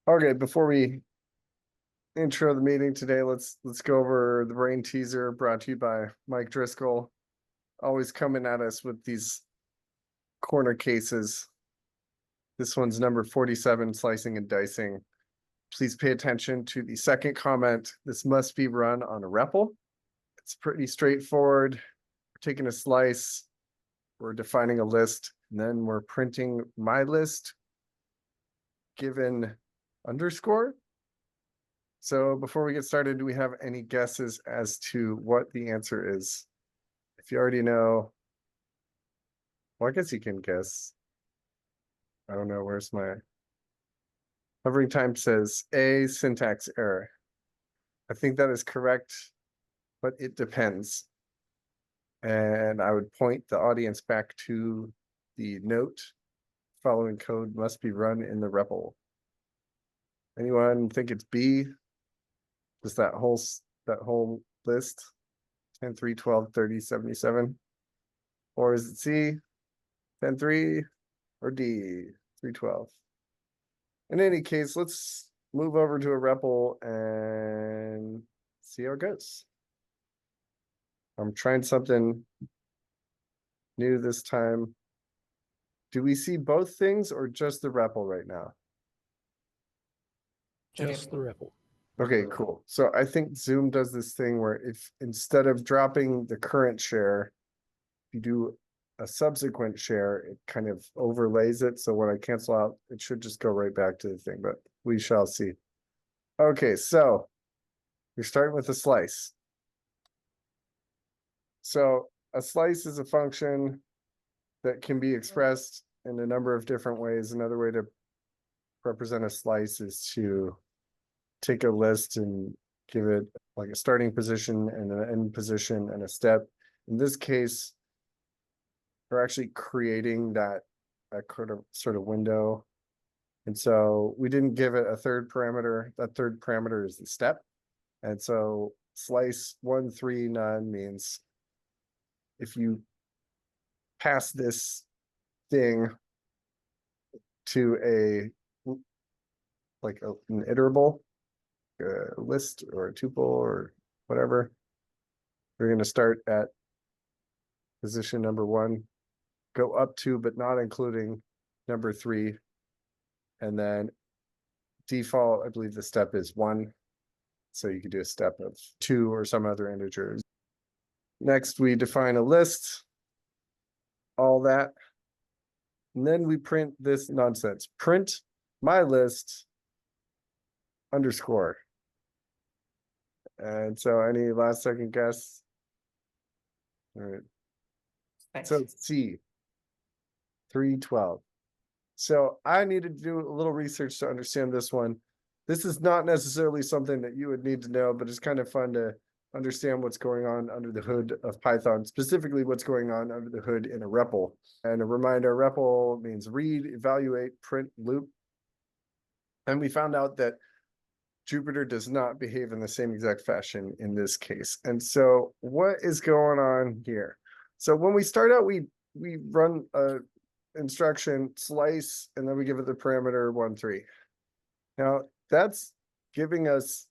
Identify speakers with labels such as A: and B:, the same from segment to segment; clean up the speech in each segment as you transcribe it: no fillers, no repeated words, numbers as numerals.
A: Okay, before we intro the meeting today, let's go over the brain teaser brought to you by Mike Driscoll. Always coming at us with these corner cases. This one's number 47, slicing and dicing. Please pay attention to the second comment. This must be run on a REPL. It's pretty straightforward. We're taking a slice, we're defining a list, and then we're printing my list given underscore. So before we get started, do we have any guesses as to what the answer is? If you already know, well, I guess you can guess. I don't know, where's my hovering time says A, syntax error. I think that is correct, but it depends. And I would point the audience back to the note. Following code must be run in the REPL. Anyone think it's B? Just that whole list? 10, 3, 12, 30, 77? Or is it C? 10, 3, or D? 3, 12? In any case, let's move over to a REPL and see how it goes. I'm trying something new this time. Do we see both things or just the REPL right now?
B: Just the REPL.
A: Okay, cool. So I think Zoom does this thing where if instead of dropping the current share, you do a subsequent share, it kind of overlays it. So when I cancel out, it should just go right back to the thing, but we shall see. Okay, so you're starting with a slice. So a slice is a function that can be expressed in a number of different ways. Another way to represent a slice is to take a list and give it like a starting position and an end position and a step. In this case, we're actually creating that sort of window. And so we didn't give it a third parameter. That third parameter is the step. And so slice 1, 3, none means if you pass this thing to an iterable, a list or a tuple or whatever, we're going to start at position number 1, go up to but not including number 3, and then default, I believe the step is 1, so you could do a step of 2 or some other integers. Next, we define a list, all that, and then we print this nonsense. Print my list underscore. And so any last second guess? All right. Thanks. So C, 312. So I needed to do a little research to understand this one. This is not necessarily something that you would need to know, but it's kind of fun to understand what's going on under the hood of Python, specifically what's going on under the hood in a REPL. And a reminder, REPL means read, evaluate, print, loop. And we found out that Jupyter does not behave in the same exact fashion in this case. And so what is going on here? So when we start out, we run a instruction slice, and then we give it the parameter 1, 3. Now that's giving us,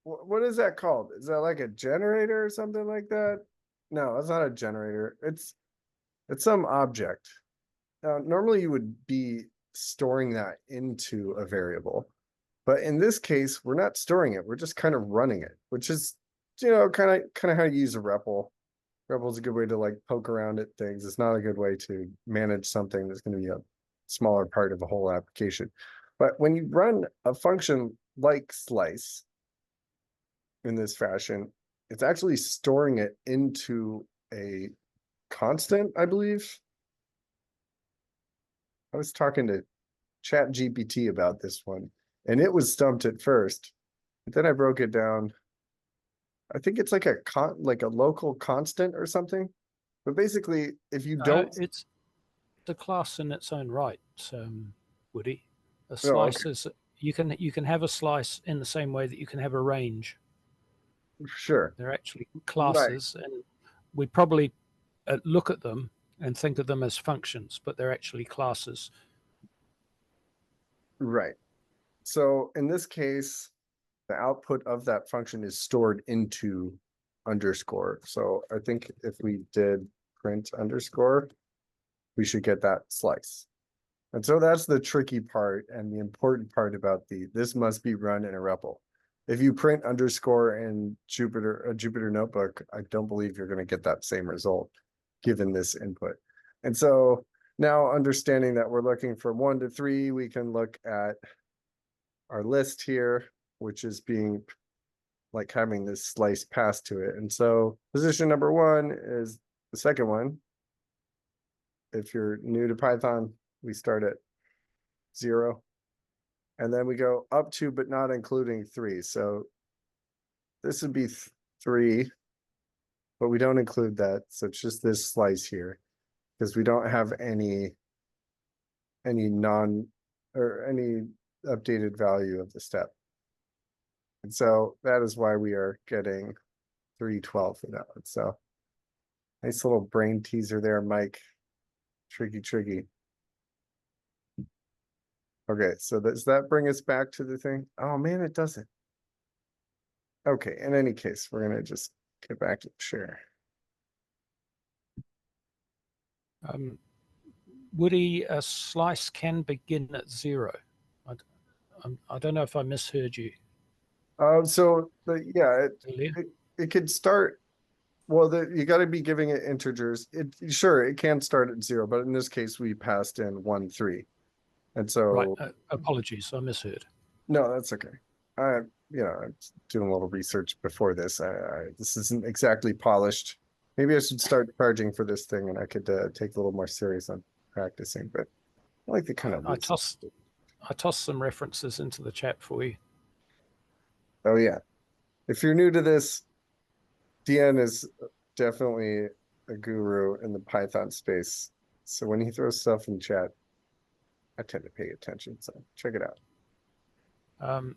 A: what is that called? Is that like a generator or something like that? No, it's not a generator. It's some object. Now, normally you would be storing that into a variable. But in this case, we're not storing it. We're just kind of running it, which is, kind of how you use a REPL. REPL is a good way to like poke around at things. It's not a good way to manage something that's going to be a smaller part of a whole application. But when you run a function like slice in this fashion, it's actually storing it into a constant, I believe. I was talking to ChatGPT about this one, and it was stumped at first. But then I broke it down. I think it's like a local constant or something. But basically, if you don't,
B: it's the class in its own right, Woody. A slice is you can have a slice in the same way that you can have a range.
A: Sure,
B: they're actually classes, right. And we probably look at them and think of them as functions, but they're actually classes.
A: Right. So in this case, the output of that function is stored into underscore. So I think if we did print underscore, we should get that slice. And so that's the tricky part and the important part about this must be run in a REPL. If you print underscore in a Jupyter notebook, I don't believe you're going to get that same result given this input. And so now understanding that we're looking from 1 to 3, we can look at our list here, which is being like having this slice passed to it. And so position number 1 is the second one. If you're new to Python, we start at 0. And then we go up to, but not including 3. So this would be 3, but we don't include that. So it's just this slice here because we don't have any updated value of the step. And so that is why we are getting 312 for that one. So nice little brain teaser there, Mike. Tricky. Okay, so does that bring us back to the thing? Oh man, it doesn't. Okay, in any case, we're gonna just get back to the share.
B: Woody, a slice can begin at 0. I don't know if I misheard you.
A: It could start. Well, you got to be giving it integers. It can start at 0, but in this case, we passed in 1, 3, and so.
B: Right. Apologies, I misheard.
A: No, that's okay. I'm doing a little research before this. This isn't exactly polished. Maybe I should start charging for this thing, and I could take a little more serious on practicing. But I like the kind of.
B: I tossed some references into the chat for you.
A: Oh yeah, if you're new to this, DN is definitely a guru in the Python space. So when he throws stuff in chat, I tend to pay attention. So check it out.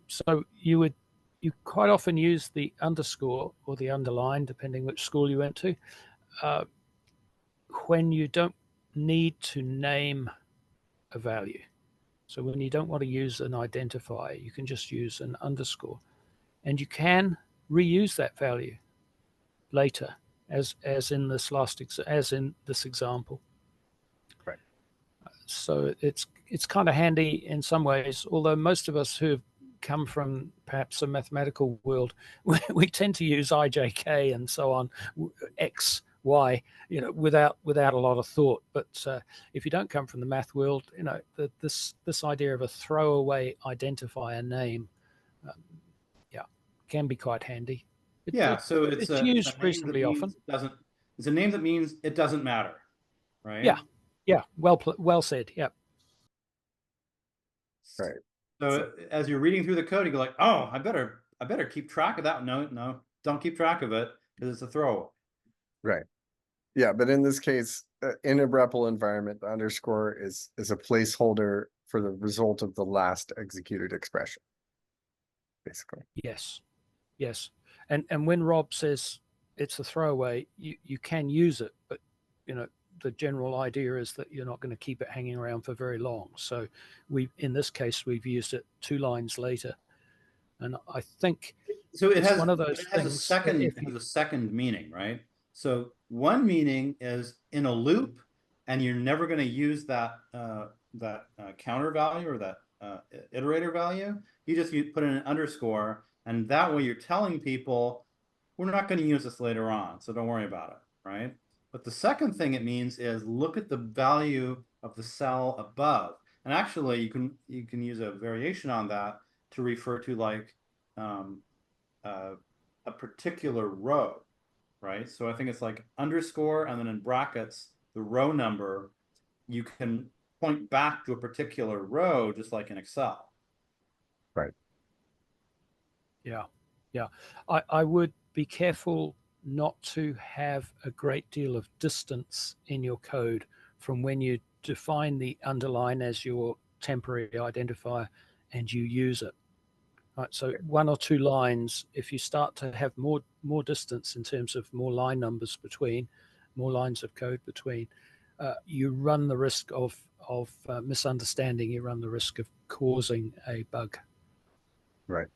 B: So you quite often use the underscore or the underline, depending which school you went to, when you don't need to name a value. So when you don't want to use an identifier, you can just use an underscore, and you can reuse that value later, as in this example.
A: Right.
B: So it's kind of handy in some ways, although most of us who've come from perhaps a mathematical world, we tend to use IJK and so on, X, Y, without a lot of thought. But if you don't come from the math world, this idea of a throwaway identifier name, can be quite handy.
C: So it's
B: used reasonably often.
C: It's a name that means it doesn't matter, right?
B: Yeah. Well said. Yeah.
A: Right.
C: So as you're reading through the code, you go like, "Oh, I better keep track of that." No, don't keep track of it because it's a throwaway.
A: Right. Yeah, but in this case, in a REPL environment, the underscore is a placeholder for the result of the last executed expression, basically.
B: Yes. And when Rob says it's a throwaway, you can use it, but the general idea is that you're not going to keep it hanging around for very long. So in this case, we've used it 2 lines later, and I think
C: so it has
B: one of those
C: it has
B: things.
C: a second meaning, right? So one meaning is in a loop, and you're never going to use that counter value or that iterator value. You put in an underscore, and that way you're telling people we're not going to use this later on, so don't worry about it, right? But the second thing it means is look at the value of the cell above, and actually you can use a variation on that to refer to like a particular row, right? So I think it's like underscore and then in brackets the row number. You can point back to a particular row just like in Excel.
A: Right.
B: Yeah. I would be careful not to have a great deal of distance in your code from when you define the underline as your temporary identifier and you use it. Right, so 1 or 2 lines, if you start to have more distance in terms of more line numbers between, more lines of code between, you run the risk of misunderstanding. You run the risk of causing a bug.
A: Right.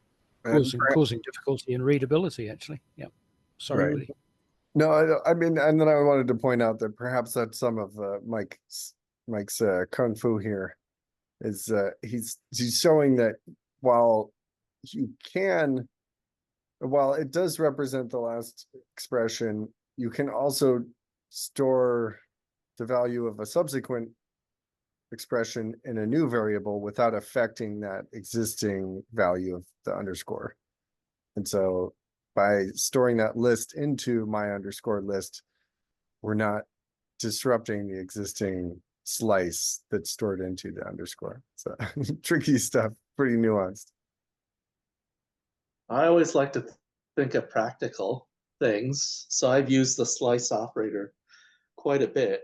A: And
B: causing difficulty in readability, actually. Yeah. Sorry,
A: right.
B: Woody.
A: No, I mean, and then I wanted to point out that perhaps that's some of Mike's kung fu here is he's showing that while you can, while it does represent the last expression, you can also store the value of a subsequent expression in a new variable without affecting that existing value of the underscore. And so by storing that list into my underscore list, we're not disrupting the existing slice that's stored into the underscore. So tricky stuff, pretty nuanced.
D: I always like to think of practical things. So I've used the slice operator quite a bit,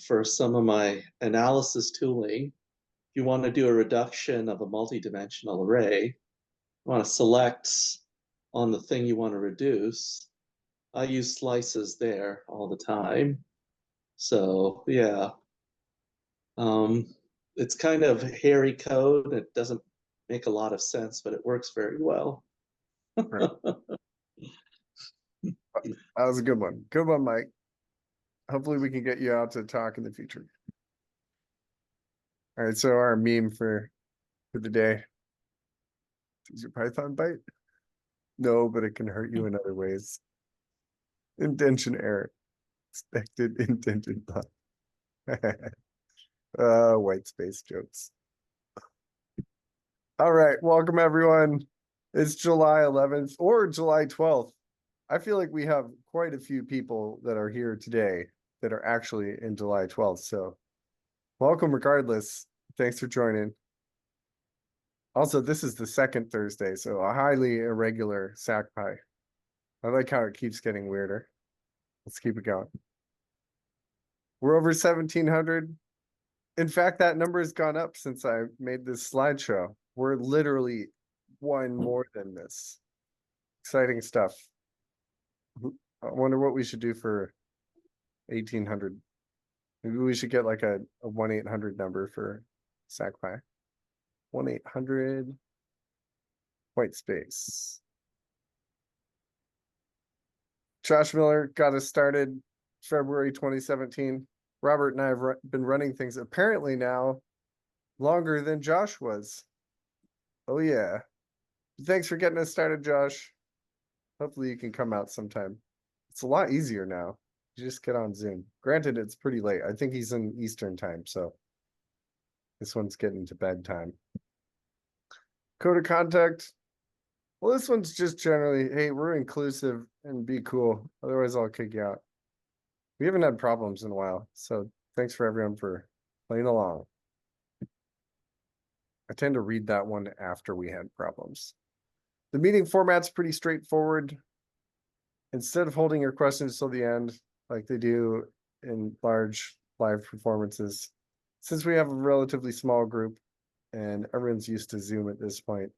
D: for some of my analysis tooling. If you want to do a reduction of a multidimensional array, you want to select on the thing you want to reduce. I use slices there all the time. So yeah, it's kind of hairy code. It doesn't make a lot of sense, but it works very well.
A: Right. That was a good one. Good one, Mike. Hopefully we can get you out to talk in the future. All right, so our meme for the day. Does your Python bite? No, but it can hurt you in other ways. Indentation error. Expected indented block. White space jokes. All right, welcome everyone. It's July 11th or July 12th. I feel like we have quite a few people that are here today that are actually in July 12th. So welcome regardless. Thanks for joining. Also, this is the second Thursday, so a highly irregular SacPy. I like how it keeps getting weirder. Let's keep it going. We're over 1,700. In fact, that number has gone up since I made this slideshow. We're literally one more than this. Exciting stuff. I wonder what we should do for 1,800. Maybe we should get like a 1-800 number for SacPy. 1-800 white space. Josh Miller got us started February 2017. Robert and I have been running things apparently now longer than Josh was. Oh yeah. Thanks for getting us started, Josh. Hopefully you can come out sometime. It's a lot easier now. You just get on Zoom. Granted, it's pretty late. I think he's in Eastern time, so this one's getting to bedtime. Code of contact. Well, this one's just generally, hey, we're inclusive and be cool. Otherwise, I'll kick you out. We haven't had problems in a while, so thanks for everyone for playing along. I tend to read that one after we had problems. The meeting format's pretty straightforward. Instead of holding your questions till the end, like they do in large live performances, since we have a relatively small group and everyone's used to Zoom at this point,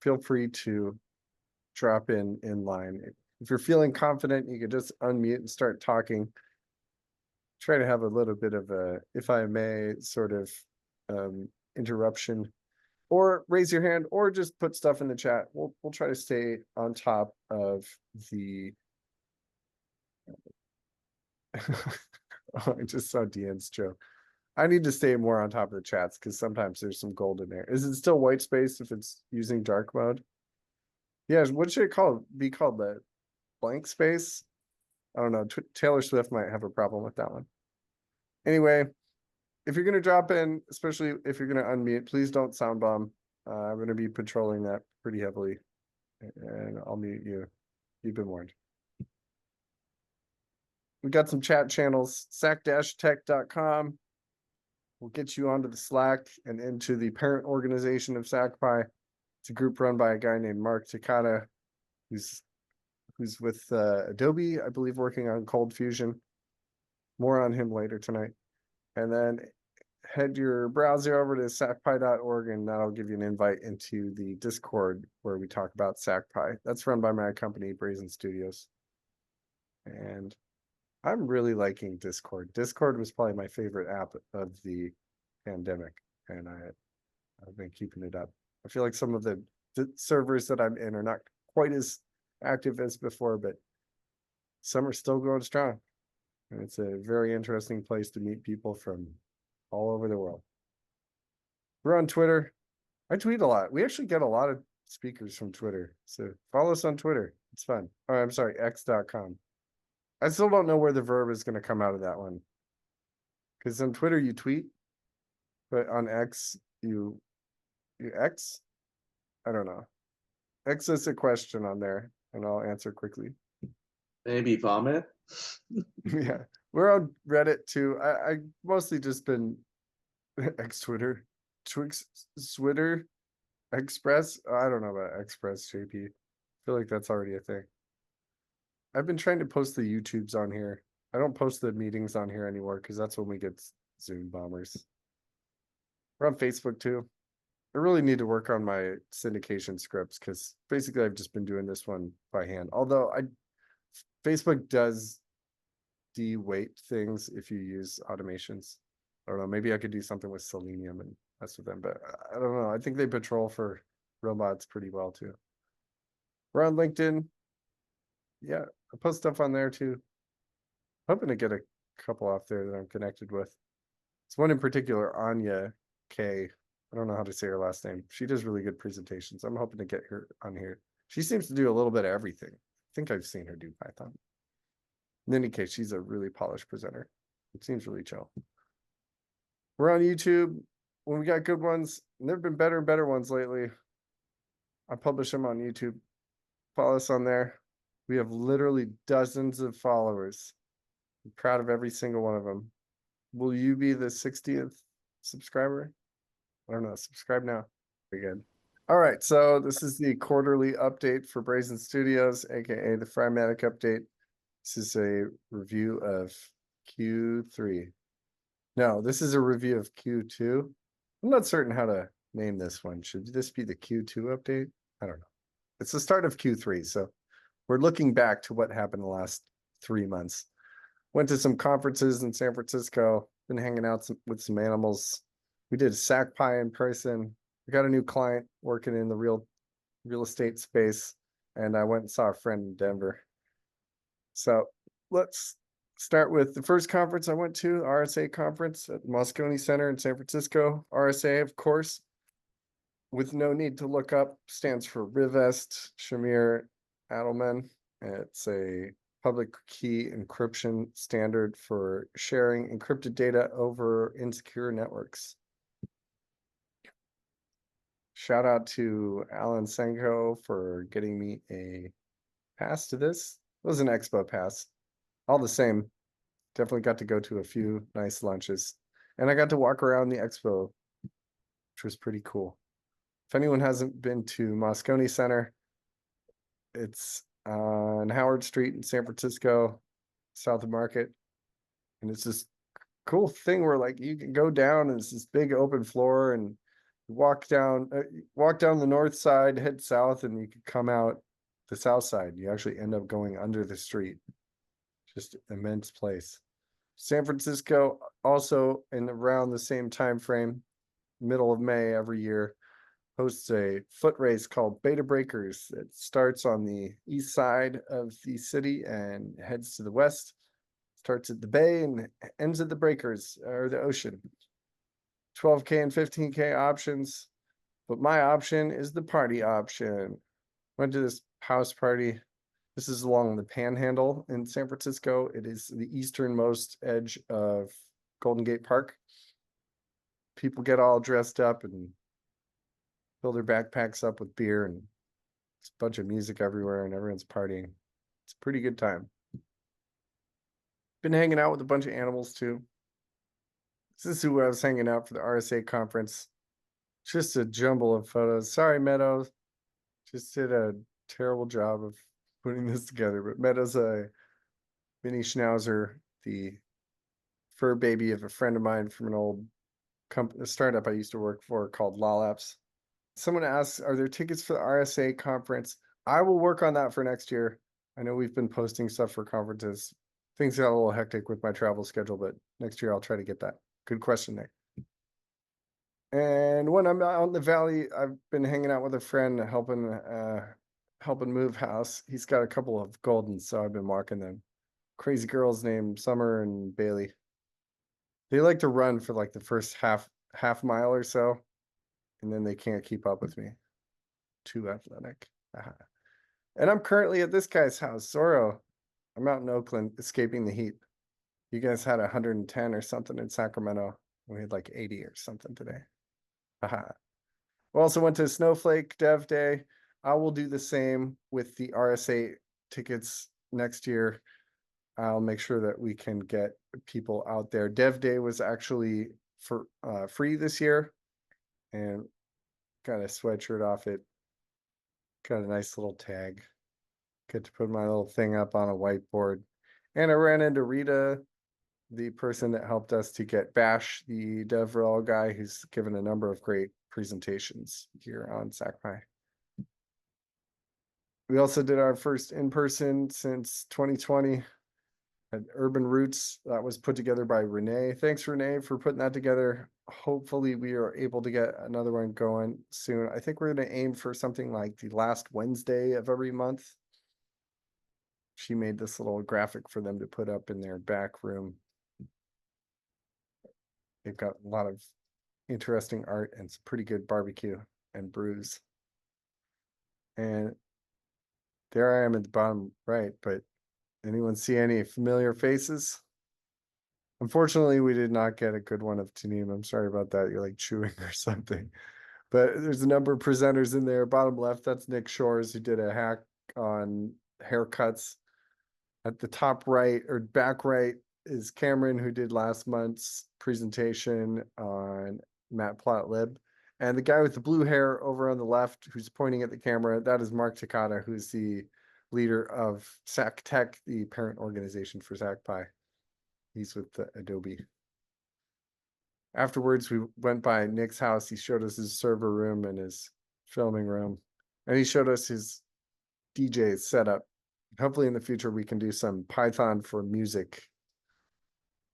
A: feel free to drop in line. If you're feeling confident, you can just unmute and start talking. Try to have a little bit of a, if I may, sort of interruption, or raise your hand, or just put stuff in the chat. We'll try to stay on top of the. Oh, I just saw Deanne's joke. I need to stay more on top of the chats because sometimes there's some gold in there. Is it still white space if it's using dark mode? Yeah, what should it be called? The blank space? I don't know. Taylor Swift might have a problem with that one. Anyway, if you're going to drop in, especially if you're going to unmute, please don't sound bomb. I'm going to be patrolling that pretty heavily, and I'll mute you. You've been warned. We got some chat channels, sac-tech.com. We'll get you onto the Slack and into the parent organization of SacPy. It's a group run by a guy named Mark Takata, who's with Adobe, I believe, working on Cold Fusion. More on him later tonight. And then head your browser over to sacpy.org, and that'll give you an invite into the Discord where we talk about SacPy. That's run by my company, Brazen Studios. And I'm really liking Discord. Discord was probably my favorite app of the pandemic, and I've been keeping it up. I feel like some of the the servers that I'm in are not quite as active as before, but some are still going strong. And it's a very interesting place to meet people from all over the world. We're on Twitter. I tweet a lot. We actually get a lot of speakers from Twitter. So follow us on Twitter. It's fun. Oh, I'm sorry, x.com. I still don't know where the verb is going to come out of that one. Because on Twitter you tweet, but on X you X? I don't know. X is a question on there, and I'll answer quickly.
D: Maybe vomit.
A: Yeah, we're on Reddit too. I mostly just been X Twitter, Twitter, Express. I don't know about Express, JP. I feel like that's already a thing. I've been trying to post the YouTubes on here. I don't post the meetings on here anymore because that's when we get Zoom bombers. We're on Facebook too. I really need to work on my syndication scripts because basically I've just been doing this one by hand. Although Facebook does de-weight things if you use automations. I don't know, maybe I could do something with Selenium and mess with them, but I don't know. I think they patrol for robots pretty well too. We're on LinkedIn. Yeah, I post stuff on there too. Hoping to get a couple off there that I'm connected with. It's one in particular, Anya K. I don't know how to say her last name. She does really good presentations. I'm hoping to get her on here. She seems to do a little bit of everything. I think I've seen her do Python. In any case, she's a really polished presenter. It seems really chill. We're on YouTube. When we got good ones, and there have been better and better ones lately. I publish them on YouTube. Follow us on there. We have literally dozens of followers. I'm proud of every single one of them. Will you be the 60th subscriber? I don't know. Subscribe now. Very good. All right. So this is the quarterly update for Brazen Studios, aka the Frymatic update. This is a review of Q3. No, this is a review of Q2. I'm not certain how to name this one. Should this be the Q2 update? I don't know. It's the start of Q3. So we're looking back to what happened the last 3 months. Went to some conferences in San Francisco, been hanging out with some animals. We did SacPy in person. We got a new client working in the real estate space, and I went and saw a friend in Denver. So let's start with the first conference I went to, RSA conference at Moscone Center in San Francisco. RSA, of course, with no need to look up, stands for Rivest Shamir Adelman. It's a public key encryption standard for sharing encrypted data over insecure networks. Shout out to Alan Senko for getting me a pass to this. It was an expo pass. All the same, definitely got to go to a few nice lunches. And I got to walk around the expo, which was pretty cool. If anyone hasn't been to Moscone Center, it's on Howard Street in San Francisco, south of Market. And it's this cool thing where like you can go down and it's this big open floor and walk down the north side, head south, and you could come out the south side. You actually end up going under the street. Just immense place. San Francisco also in around the same time frame, middle of May every year, hosts a foot race called Beta Breakers. It starts on the east side of the city and heads to the west. Starts at the bay and ends at the breakers or the ocean. 12K and 15K options, but my option is the party option. Went to this house party. This is along the Panhandle in San Francisco. It is the easternmost edge of Golden Gate Park. People get all dressed up and fill their backpacks up with beer, and it's a bunch of music everywhere and everyone's partying. It's a pretty good time. Been hanging out with a bunch of animals too. This is who I was hanging out for the RSA conference. Just a jumble of photos. Sorry, Meadows. Just did a terrible job of putting this together. But Meadows a mini schnauzer, the fur baby of a friend of mine from an old company, a startup I used to work for called Lolaps. Someone asks, are there tickets for the RSA conference? I will work on that for next year. I know we've been posting stuff for conferences. Things got a little hectic with my travel schedule, but next year I'll try to get that. Good question, Nick. And when I'm out in the valley, I've been hanging out with a friend helping move house. He's got a couple of Goldens, so I've been walking them. Crazy girls named Summer and Bailey. They like to run for like the first half mile or so, and then they can't keep up with me. Too athletic. And I'm currently at this guy's house, Zorro. I'm out in Oakland, escaping the heat. You guys had 110 or something in Sacramento. We had like 80 or something today. We also went to Snowflake Dev Day. I will do the same with the RSA tickets next year. I'll make sure that we can get people out there. Dev Day was actually for free this year, and got a sweatshirt off it. Got a nice little tag. Get to put my little thing up on a whiteboard. And I ran into Rita, the person that helped us to get Bash, the DevRel guy who's given a number of great presentations here on SacPy. We also did our first in-person since 2020 at Urban Roots. That was put together by Renee. Thanks, Renee, for putting that together. Hopefully we are able to get another one going soon. I think we're going to aim for something like the last Wednesday of every month. She made this little graphic for them to put up in their back room. They've got a lot of interesting art and some pretty good barbecue and brews. And there I am at the bottom right, but anyone see any familiar faces? Unfortunately, we did not get a good one of Tanim. I'm sorry about that. You're like chewing or something. But there's a number of presenters in there. Bottom left, that's Nick Shores, who did a hack on haircuts. At the top right or back right is Cameron, who did last month's presentation on Matplotlib. And the guy with the blue hair over on the left, who's pointing at the camera, that is Mark Takata, who's the leader of SacTech, the parent organization for SacPy. He's with Adobe. Afterwards, we went by Nick's house. He showed us his server room and his filming room. And he showed us his DJ setup. Hopefully in the future, we can do some Python for music.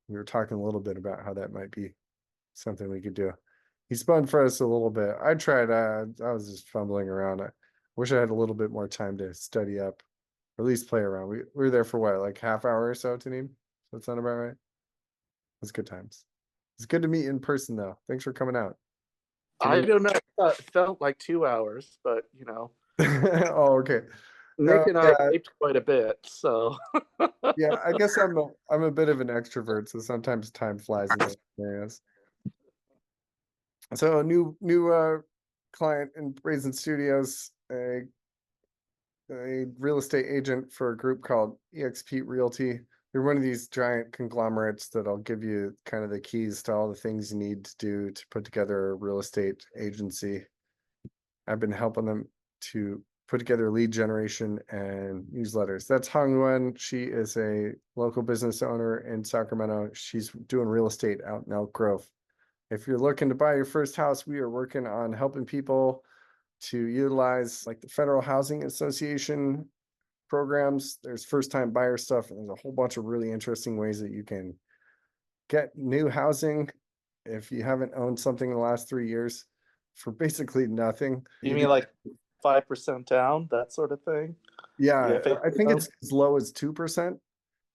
A: We were talking a little bit about how that might be something we could do. He spun for us a little bit. I tried, I was just fumbling around. I wish I had a little bit more time to study up, or at least play around. We were there for what, like half hour or so, Tanim? Does that sound about right? It was good times. It's good to meet you in person, though. Thanks for coming out.
E: I don't know. It felt like 2 hours, but you know.
A: Oh, okay.
E: Nick and I taped quite a bit, so.
A: Yeah, I guess I'm a bit of an extrovert, so sometimes time flies in those areas. So new client in Brazen Studios, a real estate agent for a group called eXp Realty. They're one of these giant conglomerates that'll give you kind of the keys to all the things you need to do to put together a real estate agency. I've been helping them to put together lead generation and newsletters. That's Hong Nguyen. She is a local business owner in Sacramento. She's doing real estate out in Elk Grove. If you're looking to buy your first house, we are working on helping people to utilize like the Federal Housing Association programs. There's first time buyer stuff, and there's a whole bunch of really interesting ways that you can get new housing if you haven't owned something in the last 3 years for basically nothing.
E: You mean like 5% down, that sort of thing?
A: Yeah, I think it's as low as 2%.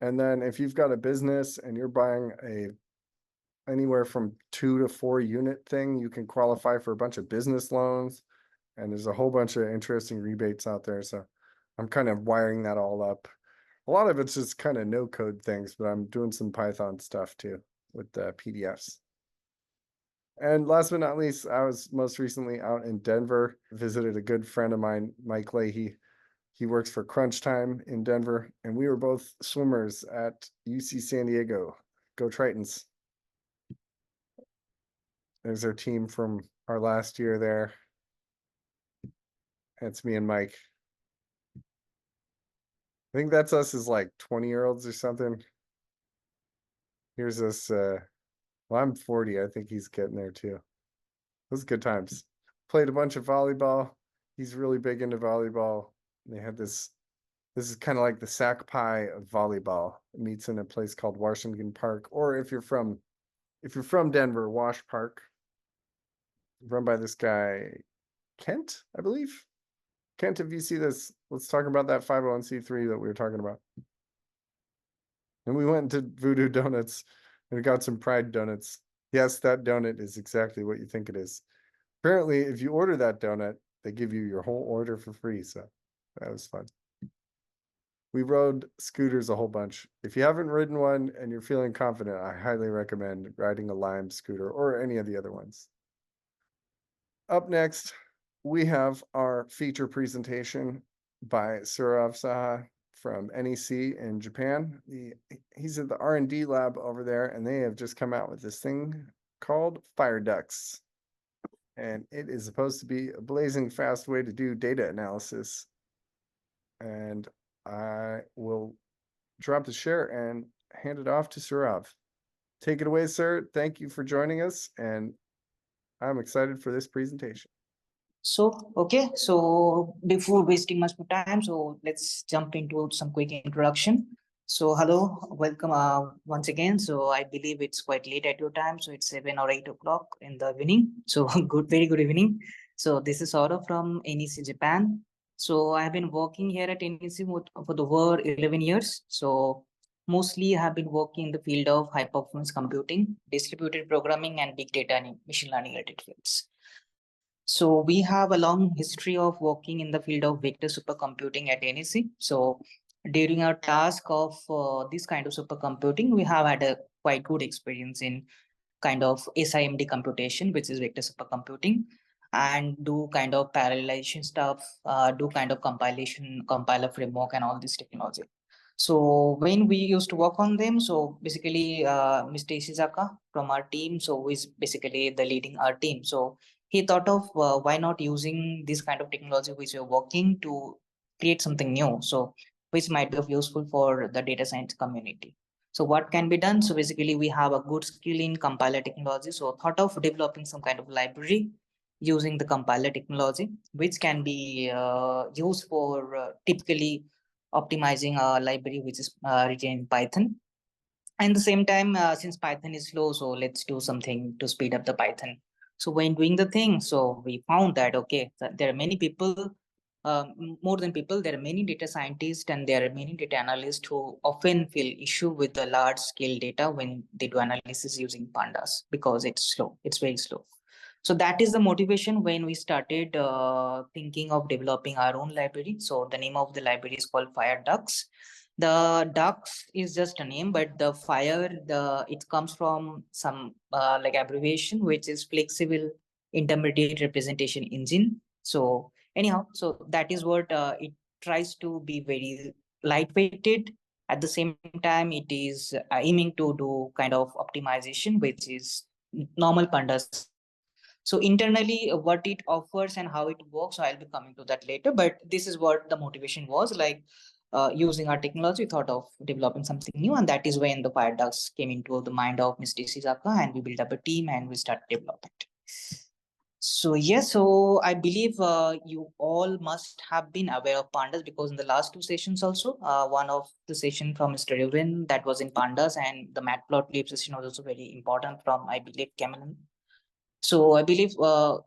A: And then if you've got a business and you're buying anywhere from 2 to 4 unit thing, you can qualify for a bunch of business loans. And there's a whole bunch of interesting rebates out there. So I'm kind of wiring that all up. A lot of it's just kind of no code things, but I'm doing some Python stuff too with the PDFs. And last but not least, I was most recently out in Denver, visited a good friend of mine, Mike Leahy. He works for Crunch Time in Denver, and we were both swimmers at UC San Diego. Go Tritons. There's our team from our last year there. That's me and Mike. I think that's us as like 20-year-olds or something. Here's us. Well, I'm 40. I think he's getting there too. Those good times. Played a bunch of volleyball. He's really big into volleyball. They had this is kind of like the SacPy of volleyball. It meets in a place called Washington Park, or if you're from Denver, Wash Park. run by this guy, Kent, I believe. Kent, if you see this, let's talk about that 501c3 that we were talking about. And we went to Voodoo Donuts and we got some Pride donuts. Yes, that donut is exactly what you think it is. Apparently, if you order that donut, they give you your whole order for free. So that was fun. We rode scooters a whole bunch. If you haven't ridden one and you're feeling confident, I highly recommend riding a Lime scooter or any of the other ones. Up next, we have our feature presentation by Sourav Saha from NEC in Japan. He's at the R&D lab over there, and they have just come out with this thing called FireDucks. And it is supposed to be a blazing fast way to do data analysis. And I will drop the share and hand it off to Sourav. Take it away, sir. Thank you for joining us, and I'm excited for this presentation.
F: Okay, so before wasting much more time, so let's jump into some quick introduction. So hello, welcome once again. So I believe it's quite late at your time, so it's 7 or 8 o'clock in the evening. So very good evening. So this is Sourav from NEC Japan. So I have been working here at NEC for the over 11 years. So mostly I have been working in the field of high performance computing, distributed programming, and big data and machine learning related fields. So we have a long history of working in the field of vector supercomputing at NEC. So during our task of this kind of supercomputing, we have had a quite good experience in kind of SIMD computation, which is vector supercomputing, and do kind of parallelization stuff, do kind of compilation, compiler framework, and all this technology. So when we used to work on them, so basically Mr. Ishizaka from our team, so who is basically the leading our team. So he thought of why not using this kind of technology which we're working to create something new, so which might be of useful for the data science community. So what can be done? So basically we have a good skill in compiler technology. So thought of developing some kind of library using the compiler technology, which can be used for typically optimizing a library which is written in Python. And at the same time, since Python is slow, so let's do something to speed up the Python. So when doing the thing, so we found that, okay, there are many people, more than people, there are many data scientists and there are many data analysts who often feel issue with the large scale data when they do analysis using Pandas because it's slow, it's very slow. So that is the motivation when we started thinking of developing our own library. So the name of the library is called FireDucks. The ducks is just a name, but the fire, it comes from some like abbreviation, which is flexible intermediate representation engine. So anyhow, so that is what it tries to be very lightweighted. At the same time, it is aiming to do kind of optimization, which is normal pandas. So internally, what it offers and how it works, I'll be coming to that later. But this is what the motivation was, like using our technology, thought of developing something new. And that is when the FireDucks came into the mind of Mr. Ishizaka, and we built up a team and we started developing it. So yes, so I believe you all must have been aware of Pandas because in the last two sessions also, one of the session from Mr. Revved that was in Pandas, and the matplotlib session was also very important from, I believe, Cameron. So I believe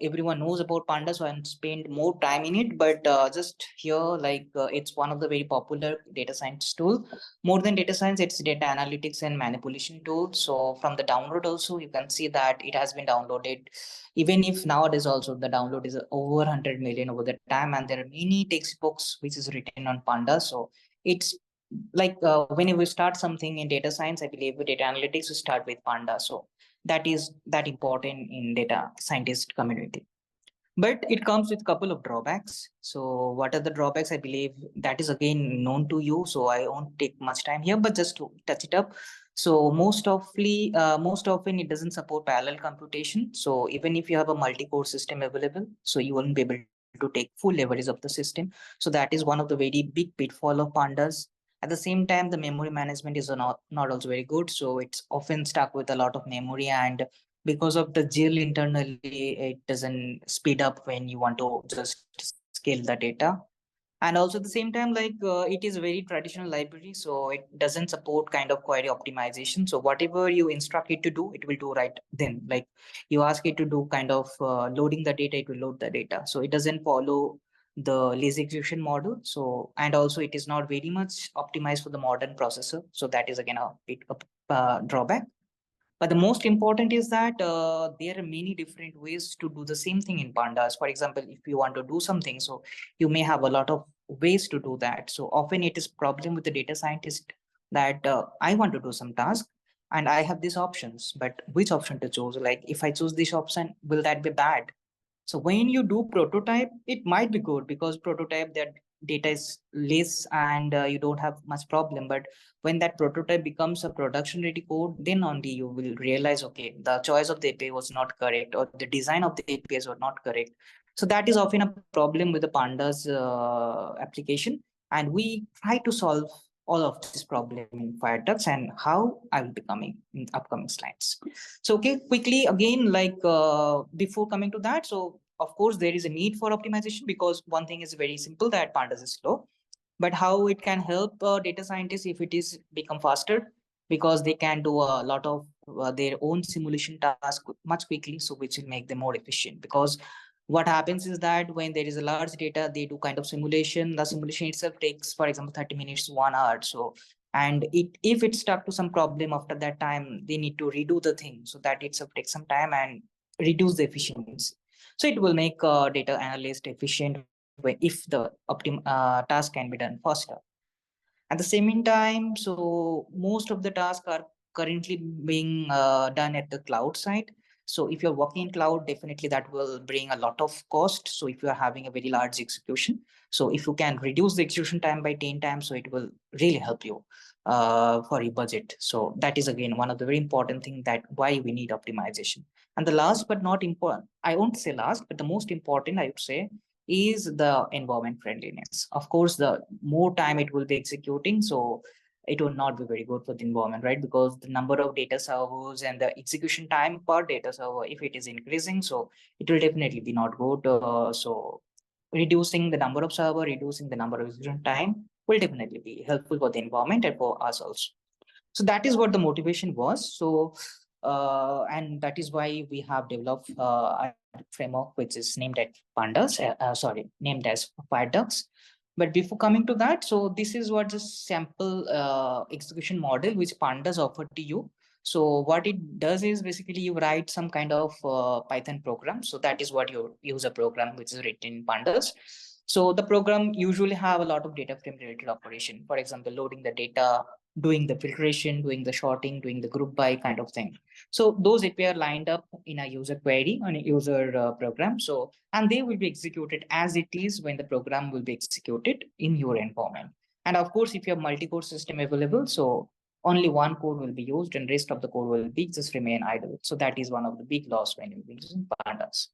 F: everyone knows about Pandas, so I spend more time in it. But just here, like it's one of the very popular data science tool. More than data science, it's data analytics and manipulation tool. So from the download also, you can see that it has been downloaded. Even if nowadays also the download is over 100 million over the time, and there are many textbooks which is written on Pandas. So it's like whenever we start something in data science, I believe with data analytics, we start with Pandas. So that is that important in data scientist community. But it comes with a couple of drawbacks. So what are the drawbacks? I believe that is again known to you, so I won't take much time here, but just to touch it up. So most often it doesn't support parallel computation. So even if you have a multi-core system available, so you won't be able to take full leverage of the system. So that is one of the very big pitfall of Pandas. At the same time, the memory management is not also very good. So it's often stuck with a lot of memory, and because of the GIL internally, it doesn't speed up when you want to just scale the data. And also at the same time, like it is a very traditional library, so it doesn't support kind of query optimization. So whatever you instruct it to do, it will do right then. Like you ask it to do kind of loading the data, it will load the data. So it doesn't follow the lazy execution model. So, and also it is not very much optimized for the modern processor. So that is again a bit of drawback. But the most important is that there are many different ways to do the same thing in Pandas. For example, if you want to do something, so you may have a lot of ways to do that. So often it is problem with the data scientist that I want to do some task and I have these options, but which option to choose? Like if I choose this option, will that be bad? So when you do prototype, it might be good because prototype that data is less and you don't have much problem. But when that prototype becomes a production ready code, then only you will realize, okay, the choice of the API was not correct or the design of the APIs were not correct. So that is often a problem with the Pandas application. And we try to solve all of this problem in FireDucks and how I will be coming in upcoming slides. So, okay, quickly again, like before coming to that, so of course there is a need for optimization because one thing is very simple that Pandas is slow, but how it can help data scientists if it is become faster because they can do a lot of their own simulation task much quickly, so which will make them more efficient. Because what happens is that when there is a large data, they do kind of simulation. The simulation itself takes, for example, 30 minutes to 1 hour. So and if it's stuck to some problem after that time, they need to redo the thing, so that itself takes some time and reduce the efficiency. So it will make data analyst efficient if the task can be done faster. At the same time, so most of the tasks are currently being done at the cloud side. So if you're working in cloud, definitely that will bring a lot of cost. So if you are having a very large execution, so if you can reduce the execution time by 10 times, so it will really help you for your budget. So that is again one of the very important thing that why we need optimization. And the last but not important, I won't say last, but the most important I would say is the environment friendliness. Of course, the more time it will be executing, so it will not be very good for the environment, right? Because the number of data servers and the execution time per data server, if it is increasing, so it will definitely be not good. So reducing the number of server, reducing the number of execution time will definitely be helpful for the environment and for us also. So that is what the motivation was. So and that is why we have developed a framework which is named as Pandas, named as FireDucks. But before coming to that, so this is what the sample execution model which Pandas offered to you. So what it does is basically you write some kind of Python program. So that is what you use a program which is written in Pandas. So the program usually have a lot of data frame related operation. For example, loading the data, doing the filtration, doing the sorting, doing the group by kind of thing. So those API are lined up in a user query on a user program. So, and they will be executed as it is when the program will be executed in your environment. And of course, if you have multi-core system available, so only one code will be used and rest of the code will be just remain idle. So that is one of the big loss when you're using Pandas.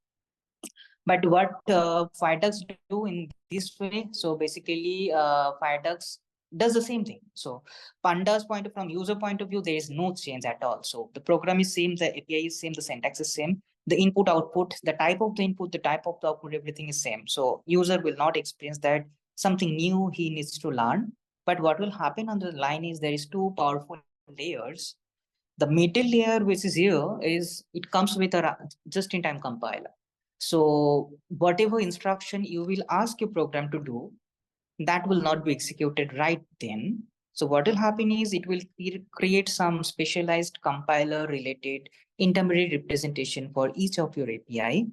F: But what FireDucks do in this way, so basically FireDucks does the same thing. So Pandas from user point of view, there is no change at all. So the program is same, the API is same, the syntax is same, the input output, the type of the input, the type of the output, everything is same. So user will not experience that something new he needs to learn. But what will happen on the line is there is two powerful layers. The middle layer, which is here, is it comes with a just-in-time compiler. So whatever instruction you will ask your program to do, that will not be executed right then. So what will happen is it will create some specialized compiler related intermediate representation for each of your API.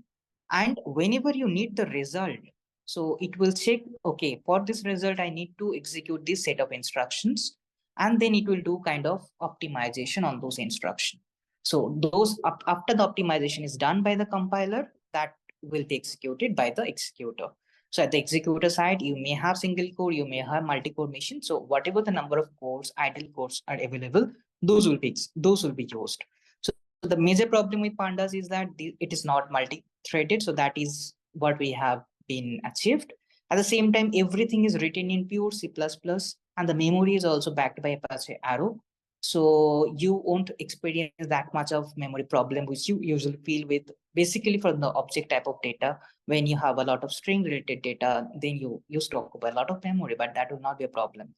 F: And whenever you need the result, so it will check, okay, for this result, I need to execute this set of instructions. And then it will do kind of optimization on those instructions. So those after the optimization is done by the compiler, that will be executed by the executor. So at the executor side, you may have single core, you may have multi-core machine. So whatever the number of cores, idle cores are available, those will be used. So the major problem with Pandas is that it is not multi-threaded. So that is what we have been achieved. At the same time, everything is written in pure C++, and the memory is also backed by Apache Arrow. So you won't experience that much of memory problem, which you usually feel with basically from the object type of data. When you have a lot of string related data, then you used to occupy a lot of memory, but that will not be a problem.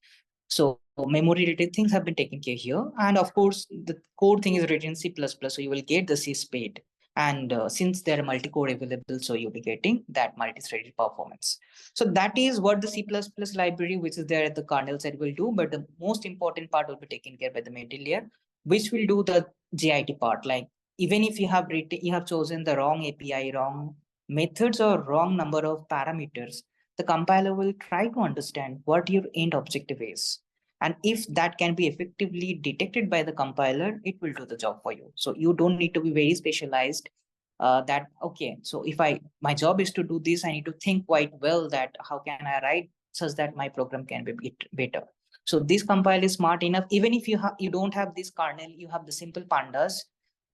F: So memory related things have been taken care here. And of course, the core thing is written in C++, so you will get the C spade. And since there are multi-core available, so you'll be getting that multi-threaded performance. So that is what the C++ library, which is there at the kernel side, will do. But the most important part will be taken care by the middle layer, which will do the JIT part. Like even if you have written, you have chosen the wrong API, wrong methods, or wrong number of parameters, the compiler will try to understand what your end objective is. And if that can be effectively detected by the compiler, it will do the job for you. So you don't need to be very specialized that, okay, so if my job is to do this, I need to think quite well that how can I write such that my program can be better. So this compiler is smart enough. Even if you don't have this kernel, you have the simple pandas,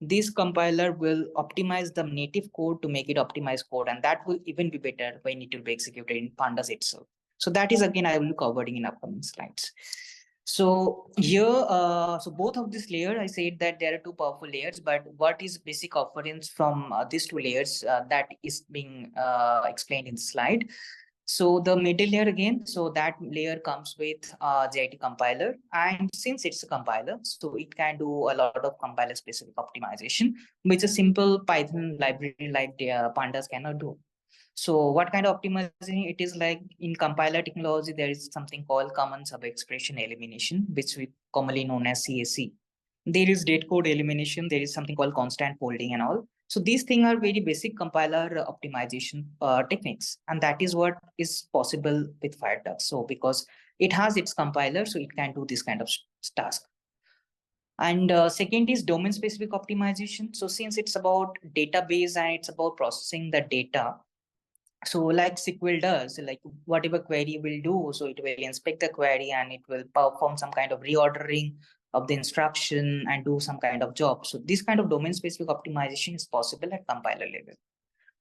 F: this compiler will optimize the native code to make it optimized code, and that will even be better when it will be executed in pandas itself. So that is again I will be covering in upcoming slides. So here, so both of this layer, I said that there are two powerful layers, but what is basic offerings from these two layers that is being explained in the slide. So the middle layer again, so that layer comes with JIT compiler, and since it's a compiler, so it can do a lot of compiler specific optimization, which a simple Python library like the Pandas cannot do. So what kind of optimizing it is? Like in compiler technology, there is something called common sub-expression elimination, which we commonly known as CSE. There is date code elimination. There is something called constant folding and all. So these things are very basic compiler optimization techniques. And that is what is possible with FireDucks. So because it has its compiler, so it can do this kind of task. And second is domain specific optimization. So since it's about database and it's about processing the data, so like SQL does, like whatever query will do, so it will inspect the query and it will perform some kind of reordering of the instruction and do some kind of job. So this kind of domain specific optimization is possible at compiler level.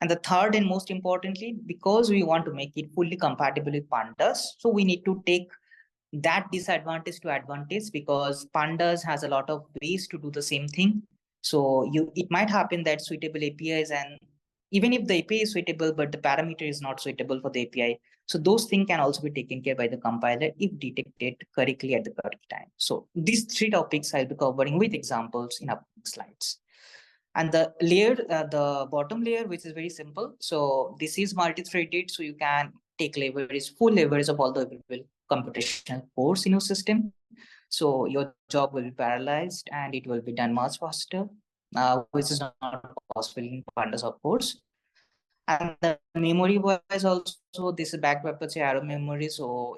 F: And the third and most importantly, because we want to make it fully compatible with Pandas, so we need to take that disadvantage to advantage, because Pandas has a lot of ways to do the same thing. So it might happen that suitable APIs, and even if the API is suitable, but the parameter is not suitable for the API, so those things can also be taken care by the compiler if detected correctly at the correct time. So these three topics I'll be covering with examples in upcoming slides. And the layer, the bottom layer, which is very simple. So this is multi-threaded, so you can take leverage, full leverage of all the available computational cores in your system. So your job will be paralyzed and it will be done much faster, which is not possible in Pandas, of course. And the memory wise also, this is backed by arrow memory. So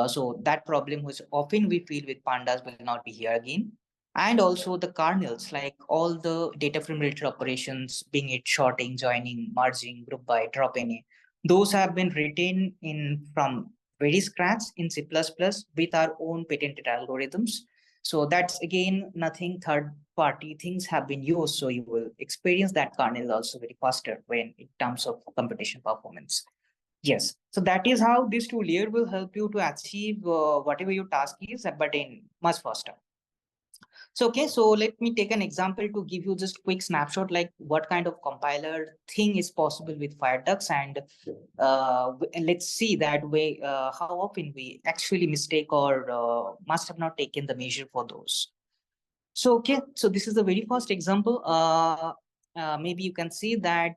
F: so that problem which often we feel with Pandas will not be here again. And also the kernels, like all the data frame related operations, being it sorting, joining, merging, group by, drop any, those have been written in from very scratch in C++ with our own patented algorithms. So that's again nothing third party things have been used. So you will experience that kernel also very faster when in terms of computation performance. Yes. So that is how this two layer will help you to achieve whatever your task is, but in much faster. So, okay, so let me take an example to give you just quick snapshot, like what kind of compiler thing is possible with FireDucks, and let's see that way how often we actually mistake or must have not taken the measure for those. So, okay, so this is the very first example. Maybe you can see that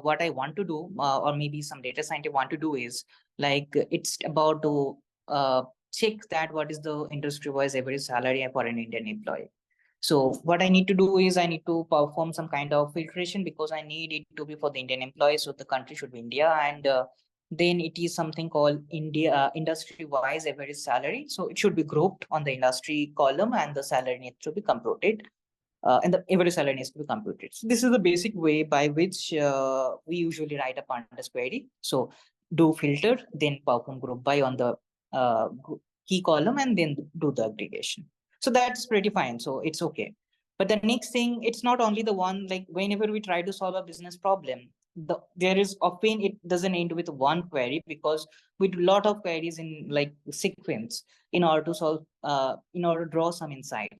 F: what I want to do, or maybe some data scientist want to do is like it's about to check that what is the industry-wise average salary for an Indian employee. So what I need to do is I need to perform some kind of filtration, because I need it to be for the Indian employees. So the country should be India, and then it is something called India industry-wise average salary. So it should be grouped on the industry column, and the salary needs to be computed. And the average salary needs to be computed. So this is the basic way by which we usually write a Pandas query. So do filter, then perform group by on the key column, and then do the aggregation. So that's pretty fine. So it's okay. But the next thing, it's not only the one, like whenever we try to solve a business problem, there is often it doesn't end with one query, because we do a lot of queries in like sequence in order to solve, in order to draw some insight.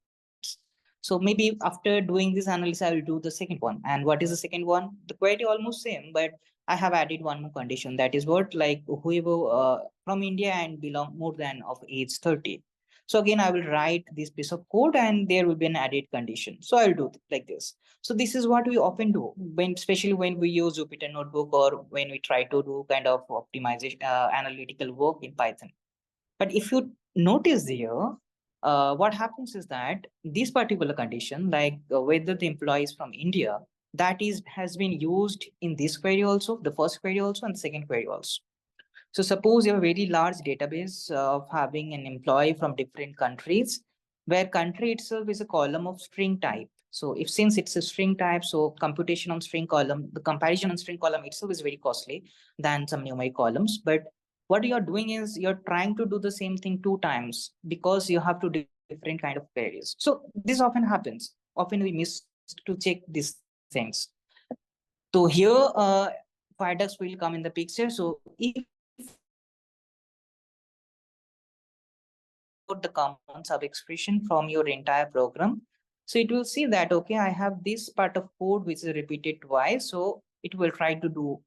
F: So maybe after doing this analysis, I will do the second one. And what is the second one? The query almost same, but I have added one more condition. That is what, like whoever from India and belong more than of age 30. So again, I will write this piece of code and there will be an added condition. So I'll do like this. So this is what we often do when, especially when we use Jupyter Notebook or when we try to do kind of optimization, analytical work in Python. But if you notice here, what happens is that this particular condition, like whether the employee is from India, that has been used in this query also, the first query also, and second query also. So suppose you have a very large database of having an employee from different countries, where country itself is a column of string type. So if since it's a string type, so computation on string column, the comparison on string column itself is very costly than some numeric columns. But what you're doing is you're trying to do the same thing 2 times because you have to do different kind of queries. So this often happens. Often we miss to check these things. So here, FireDucks will come in the picture. So if the common sub expression from your entire program, so it will see that, okay, I have this part of code which is repeated twice. So it will try to do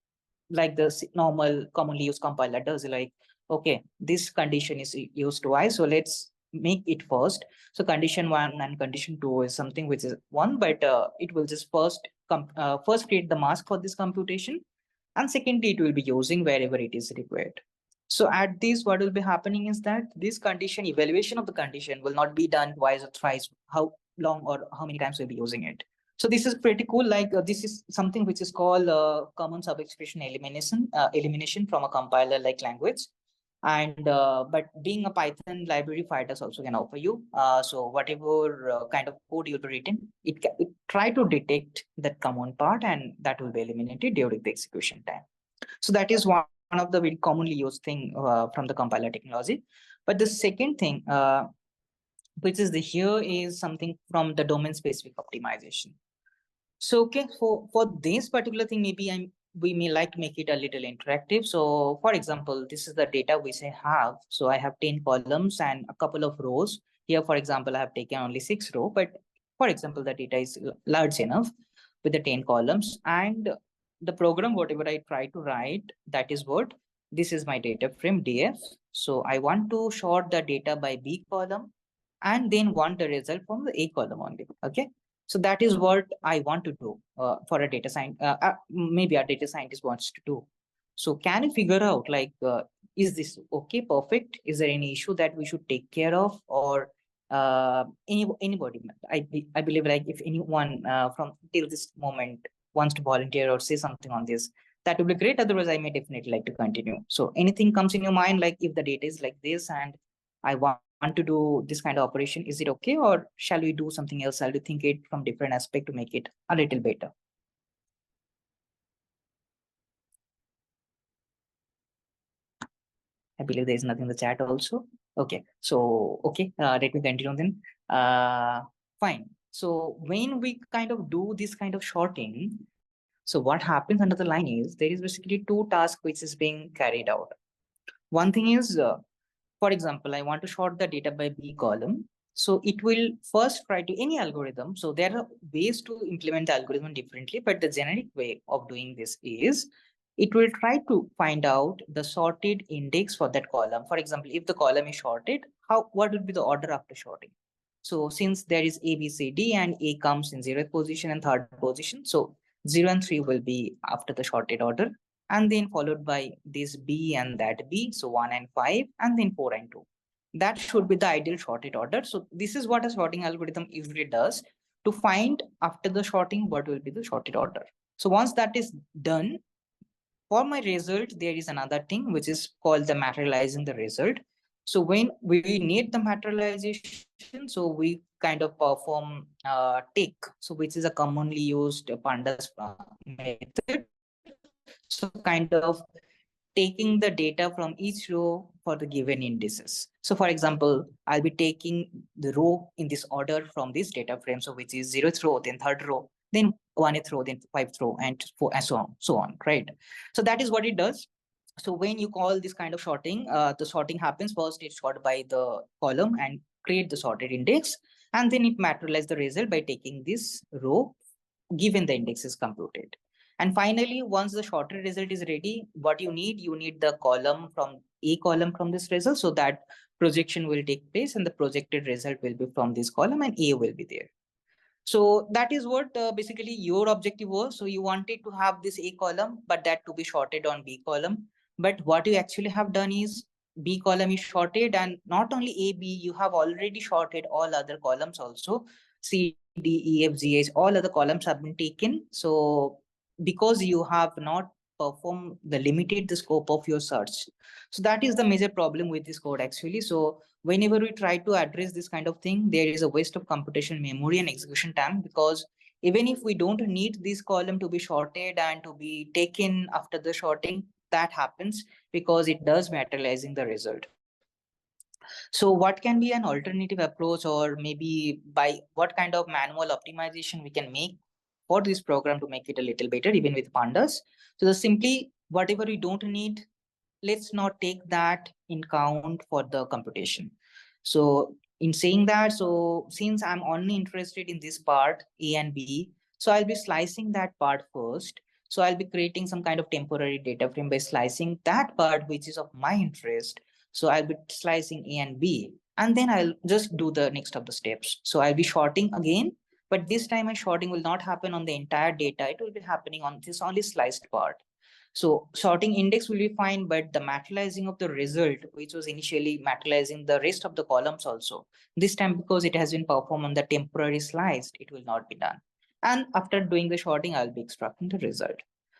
F: like the normal commonly used compiler does, like, okay, this condition is used twice, so let's make it first. So condition 1 and condition 2 is something which is 1, but it will just first create the mask for this computation, and secondly it will be using wherever it is required. So at this, what will be happening is that this condition evaluation of the condition will not be done twice or thrice, how long or how many times we'll be using it. So this is pretty cool. Like this is something which is called common sub-expression elimination from a compiler like language. And but being a Python library, FireDucks also can offer you. So whatever kind of code you'll be written, it try to detect that common part, and that will be eliminated during the execution time. So that is one of the very commonly used thing from the compiler technology. But the second thing, which is here, is something from the domain specific optimization. So okay, for this particular thing, maybe we may like to make it a little interactive. So for example, this is the data which I have. So I have 10 columns and a couple of rows. Here, for example, I have taken only 6 rows, but for example, the data is large enough with the 10 columns, and the program, whatever I try to write, that is what, this is my data frame df. So I want to sort the data by B column and then want the result from the A column only. Okay. So that is what I want to do for a data scientist. Maybe a data scientist wants to do. So can you figure out, like, is this okay, perfect? Is there any issue that we should take care of, or anybody? I believe, like, if anyone from till this moment wants to volunteer or say something on this, that would be great. Otherwise, I may definitely like to continue. So anything comes in your mind, like if the data is like this and I want to do this kind of operation, is it okay, or shall we do something else? Shall we think it from different aspect to make it a little better? I believe there is nothing in the chat also. Okay, so okay, let me continue then. Fine. So when we kind of do this kind of sorting, so what happens under the line is there is basically 2 tasks which is being carried out. One thing is, for example, I want to sort the data by B column. So it will first try to any algorithm. So there are ways to implement the algorithm differently, but the generic way of doing this is it will try to find out the sorted index for that column. For example, if the column is sorted, what would be the order after sorting? So since there is A, B, C, D, and A comes in 0th position and 3rd position, so 0 and 3 will be after the sorted order, and then followed by this B and that B, so 1 and 5, and then 4 and 2. That should be the ideal sorted order. So this is what a sorting algorithm usually does to find after the sorting what will be the sorted order. So once that is done, for my result, there is another thing which is called the materializing the result. So when we need the materialization, so we kind of perform take, so which is a commonly used Pandas method. So kind of taking the data from each row for the given indices. So for example, I'll be taking the row in this order from this data frame. So which is 0th row, then 3rd row, then 1th row, then 5th row, and 4, and so on, right? So that is what it does. So when you call this kind of sorting, the sorting happens first, it's sorted by the column and create the sorted index. And then it materializes the result by taking this row given the index is computed. And finally, once the sorted result is ready, what you need the column from a column from this result, so that projection will take place and the projected result will be from this column and A will be there. So that is what basically your objective was. So you wanted to have this A column, but that to be sorted on B column. But what you actually have done is B column is sorted, and not only A, B, you have already sorted all other columns also. C, D, E, F, G, H, all other columns have been taken. So because you have not performed limited the scope of your search. So that is the major problem with this code actually. So whenever we try to address this kind of thing, there is a waste of computation memory and execution time, because even if we don't need this column to be sorted and to be taken after the sorting, that happens because it does materializing the result. So what can be an alternative approach, or maybe by what kind of manual optimization we can make for this program to make it a little better, even with Pandas? So the simply whatever we don't need, let's not take that in count for the computation. So in saying that, so since I'm only interested in this part, A and B, so I'll be slicing that part first. So I'll be creating some kind of temporary data frame by slicing that part which is of my interest. So I'll be slicing A and B, and then I'll just do the next of the steps. So I'll be sorting again, but this time my sorting will not happen on the entire data. It will be happening on this only sliced part. So sorting index will be fine, but the materializing of the result, which was initially materializing the rest of the columns also, this time because it has been performed on the temporary slice, it will not be done. And after doing the sorting, I'll be extracting the result.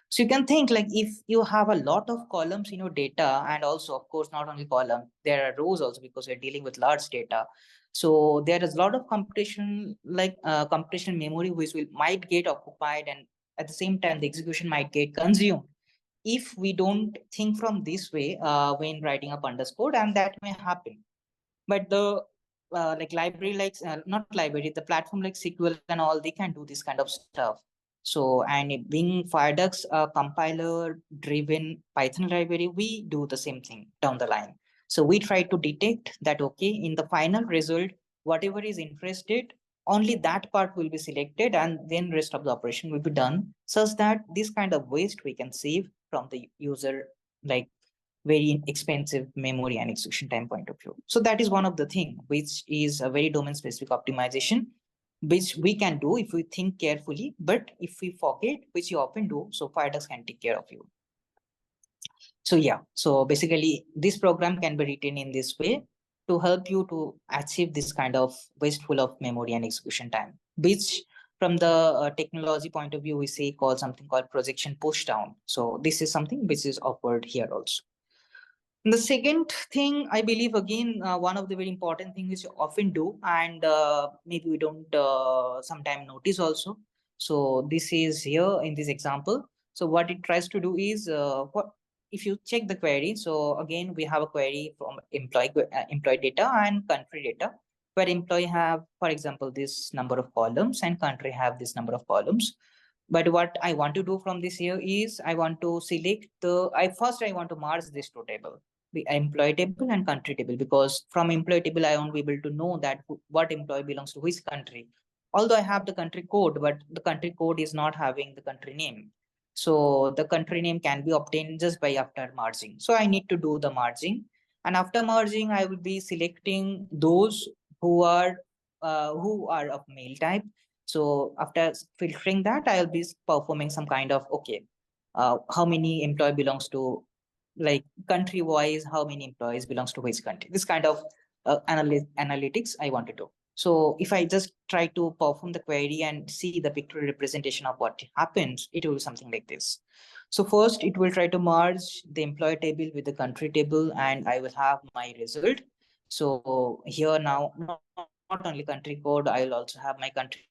F: So you can think like if you have a lot of columns in your data, and also of course, not only column, there are rows also because we're dealing with large data. So there is a lot of computation, like computation memory, which might get occupied, and at the same time, the execution might get consumed if we don't think from this way when writing a Pandas code, and that may happen. But the like library, like not library, the platform like SQL and all, they can do this kind of stuff. So, and being FireDucks compiler driven Python library, we do the same thing down the line. So we try to detect that, okay, in the final result, whatever is interested, only that part will be selected, and then rest of the operation will be done, such that this kind of waste we can save from the user, like very expensive memory and execution time point of view. So that is one of the thing which is a very domain specific optimization, which we can do if we think carefully. But if we forget, which you often do, so FireDucks can take care of you. So yeah, so basically this program can be written in this way to help you to achieve this kind of wasteful of memory and execution time, which from the technology point of view, we say called something called projection push down. So this is something which is offered here also. The second thing, I believe, again, one of the very important things which you often do, and maybe we don't sometimes notice also. So this is here in this example. So what it tries to do is, what if you check the query? So again, we have a query from employee data and country data, where employee have, for example, this number of columns and country have this number of columns. But what I want to do from this here is I want to select the, I want to merge this two table, the employee table and country table, because from employee table, I won't be able to know that what employee belongs to which country. Although I have the country code, but the country code is not having the country name. So the country name can be obtained just by after merging. So I need to do the merging. And after merging, I will be selecting those who are of male type. So after filtering that, I'll be performing some kind of, okay, how many employee belongs to, like country wise, how many employees belongs to which country, this kind of analytics I want to do. So if I just try to perform the query and see the pictorial representation of what happens, it will be something like this. So first it will try to merge the employee table with the country table, and I will have my result. So here now, not only country code, I will also have my country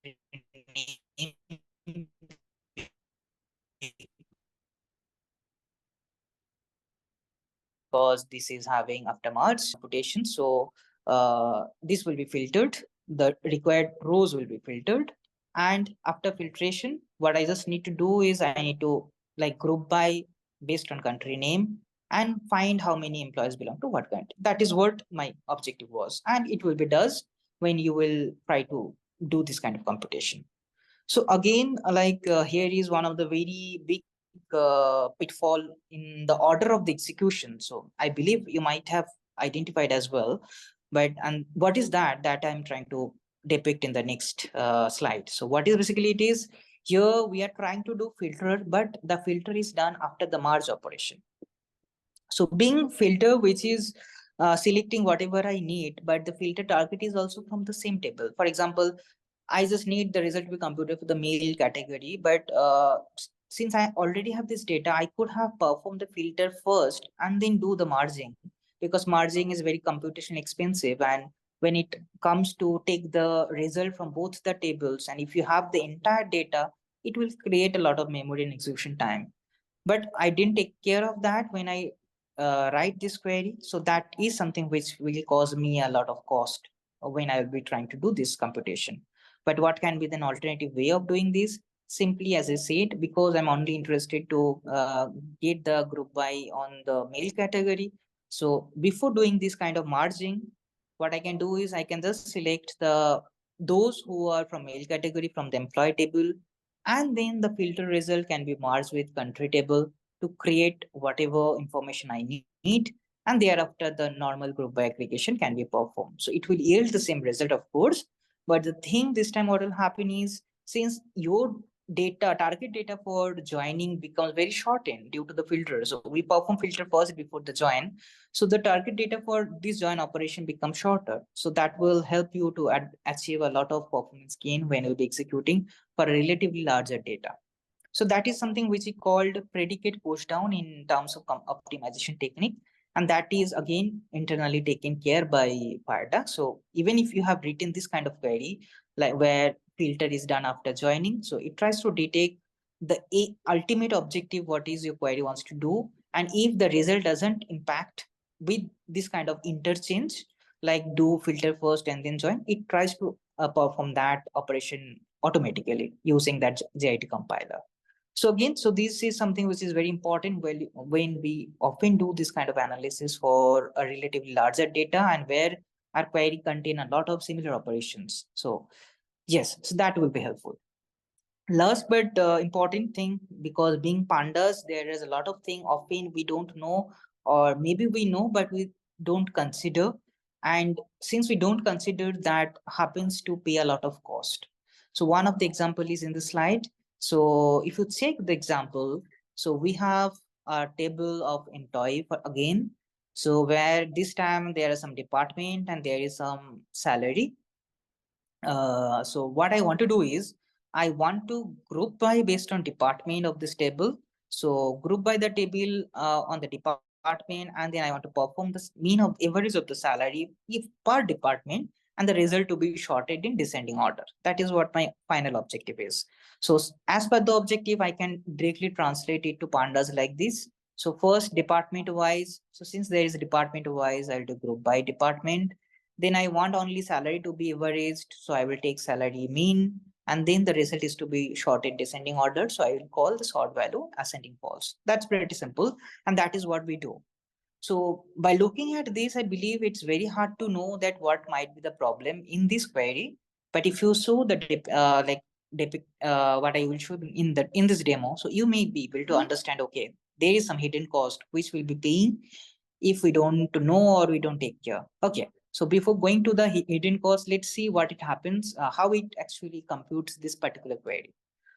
F: name, because this is having after merge computation. So this will be filtered, the required rows will be filtered, and after filtration, what I just need to do is I need to like group by based on country name and find how many employees belong to what country. That is what my objective was, and it will be does. when you will try to do this kind of computation. So again, here is one of the very big pitfall in the order of the execution. So I believe you might have identified as well, and what is that I'm trying to depict in the next slide. So what is basically it is, here we are trying to do filter, but the filter is done after the merge operation. So being filter, which is selecting whatever I need, but the filter target is also from the same table. For example, I just need the result to be computed for the male category, but since I already have this data, I could have performed the filter first and then do the merging, because merging is very computationally expensive. And when it comes to take the result from both the tables, and if you have the entire data, it will create a lot of memory and execution time. But I didn't take care of that when I write this query. So that is something which will cause me a lot of cost when I will be trying to do this computation. But what can be an alternative way of doing this? Simply, as I said, because I'm only interested to get the group by on the male category. So before doing this kind of merging, what I can do is I can just select those who are from male category from the employee table, and then the filter result can be merged with country table to create whatever information I need. And thereafter, the normal group by aggregation can be performed. So it will yield the same result, of course. But the thing this time what will happen is, since your target data for joining becomes very shortened due to the filter. So we perform filter first before the join. So the target data for this join operation becomes shorter. So that will help you to achieve a lot of performance gain when you'll be executing for a relatively larger data. So that is something which is called predicate push down in terms of optimization technique. And that is again internally taken care by FireDucks. So even if you have written this kind of query, like where filter is done after joining, so it tries to detect the ultimate objective, what is your query wants to do. And if the result doesn't impact with this kind of interchange, like do filter first and then join, it tries to perform that operation automatically using that JIT compiler. So again, so this is something which is very important when we often do this kind of analysis for a relatively larger data and where our query contain a lot of similar operations. So yes, so that will be helpful. Last but important thing, because being pandas, there is a lot of thing often we don't know, or maybe we know, but we don't consider. And since we don't consider, that happens to pay a lot of cost. So one of the example is in the slide. So if you check the example, so we have a table of employee again. So where this time there is some department and there is some salary. So what I want to do is I want to group by based on department of this table. So group by the table on the department, and then I want to perform the mean of average of the salary if per department, and the result to be sorted in descending order. That is what my final objective is. So as per the objective, I can directly translate it to pandas like this. So first department wise. So since there is a department wise, I'll do group by department. Then I want only salary to be averaged. So I will take salary mean, and then the result is to be sorted descending order. So I will call the sort value ascending false. That's pretty simple. And that is what we do. So by looking at this, I believe it's very hard to know that what might be the problem in this query. But if you show the what I will show in this demo, so you may be able to understand, okay, there is some hidden cost which will be paying if we don't know or we don't take care. Okay. So before going to the hidden cost, let's see what it happens, how it actually computes this particular query.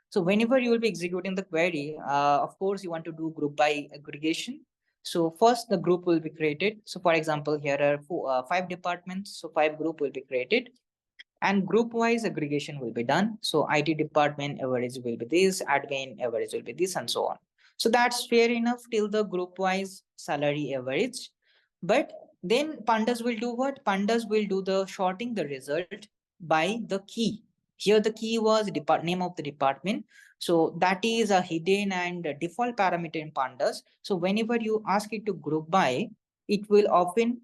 F: So whenever you will be executing the query, of course, you want to do group by aggregation. So first the group will be created. So for example, here are 5 departments. So 5 group will be created and group wise aggregation will be done. So IT department average will be this, admin average will be this, and so on. So that's fair enough till the group wise salary average. But then pandas will do what? Pandas will do the sorting the result by the key. Here the key was name of the department. So that is a hidden and a default parameter in pandas. So whenever you ask it to group by, it will often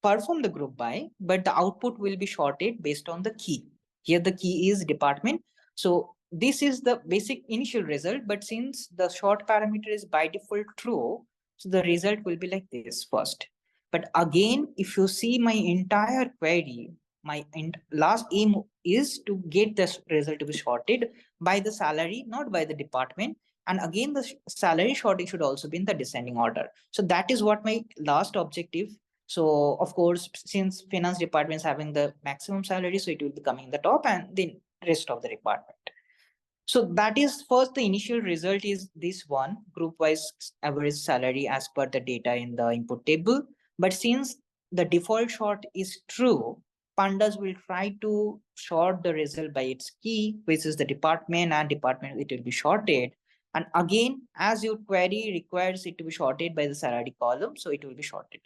F: perform the group by, but the output will be sorted based on the key. Here the key is department. So this is the basic initial result, but since the sort parameter is by default true, so the result will be like this first. But again, if you see my entire query, my last aim is to get this result to be sorted by the salary, not by the department. And again, the salary sorting should also be in the descending order. So that is what my last objective. So of course, since finance department is having the maximum salary, so it will be coming in the top and then rest of the department. So that is first, the initial result is this one, group wise average salary as per the data in the input table. But since the default sort is true, Pandas will try to sort the result by its key, which is the department, and department it will be sorted. And again, as your query requires it to be sorted by the salary column, so it will be sorted.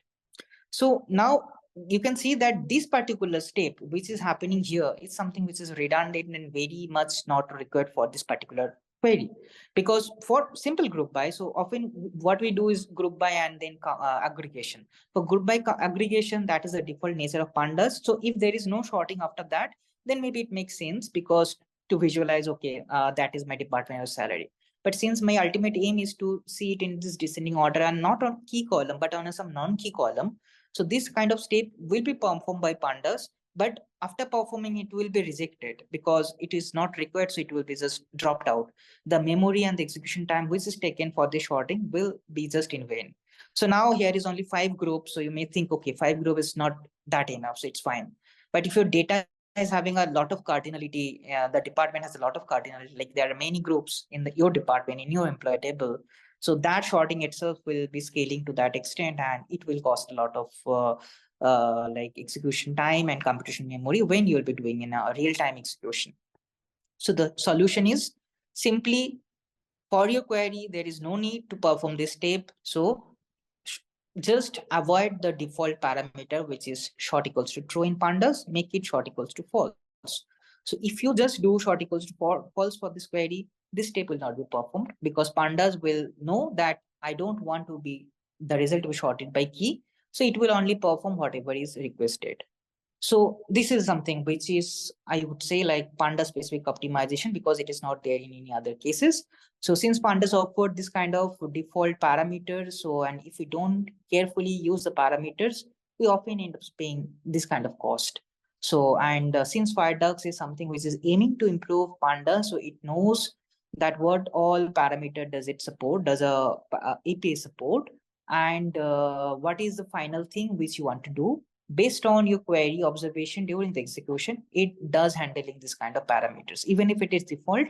F: So now you can see that this particular step, which is happening here, is something which is redundant and very much not required for this particular query. Because for simple group by, so often what we do is group by and then aggregation. For group by aggregation, that is the default nature of Pandas. So if there is no sorting after that, then maybe it makes sense, because to visualize, okay, that is my department salary. But since my ultimate aim is to see it in this descending order and not on key column, but on some non-key column, so this kind of step will be performed by Pandas, but after performing it will be rejected because it is not required, so it will be just dropped out. The memory and the execution time which is taken for the sorting will be just in vain. So now here is only 5 groups, so you may think, okay, 5 groups is not that enough, so it's fine. But if your data is having a lot of cardinality, the department has a lot of cardinality, like there are many groups in your department, in your employee table, so that sorting itself will be scaling to that extent, and it will cost a lot of like execution time and computation memory when you'll be doing in a real-time execution. So the solution is simply, for your query, there is no need to perform this step. So just avoid the default parameter, which is short equals to true in Pandas, make it short equals to false. So if you just do short equals to false for this query, this step will not be performed, because Pandas will know that I don't want to be the result to be sorted by key. So it will only perform whatever is requested. So this is something which is, I would say, like Pandas specific optimization, because it is not there in any other cases. So since Pandas offered this kind of default parameters, so and if we don't carefully use the parameters, we often end up paying this kind of cost. So, and since FireDucks is something which is aiming to improve Pandas, so it knows that what all parameter does it support, does a API support, and what is the final thing which you want to do. Based on your query observation during the execution, it does handling this kind of parameters. Even if it is default,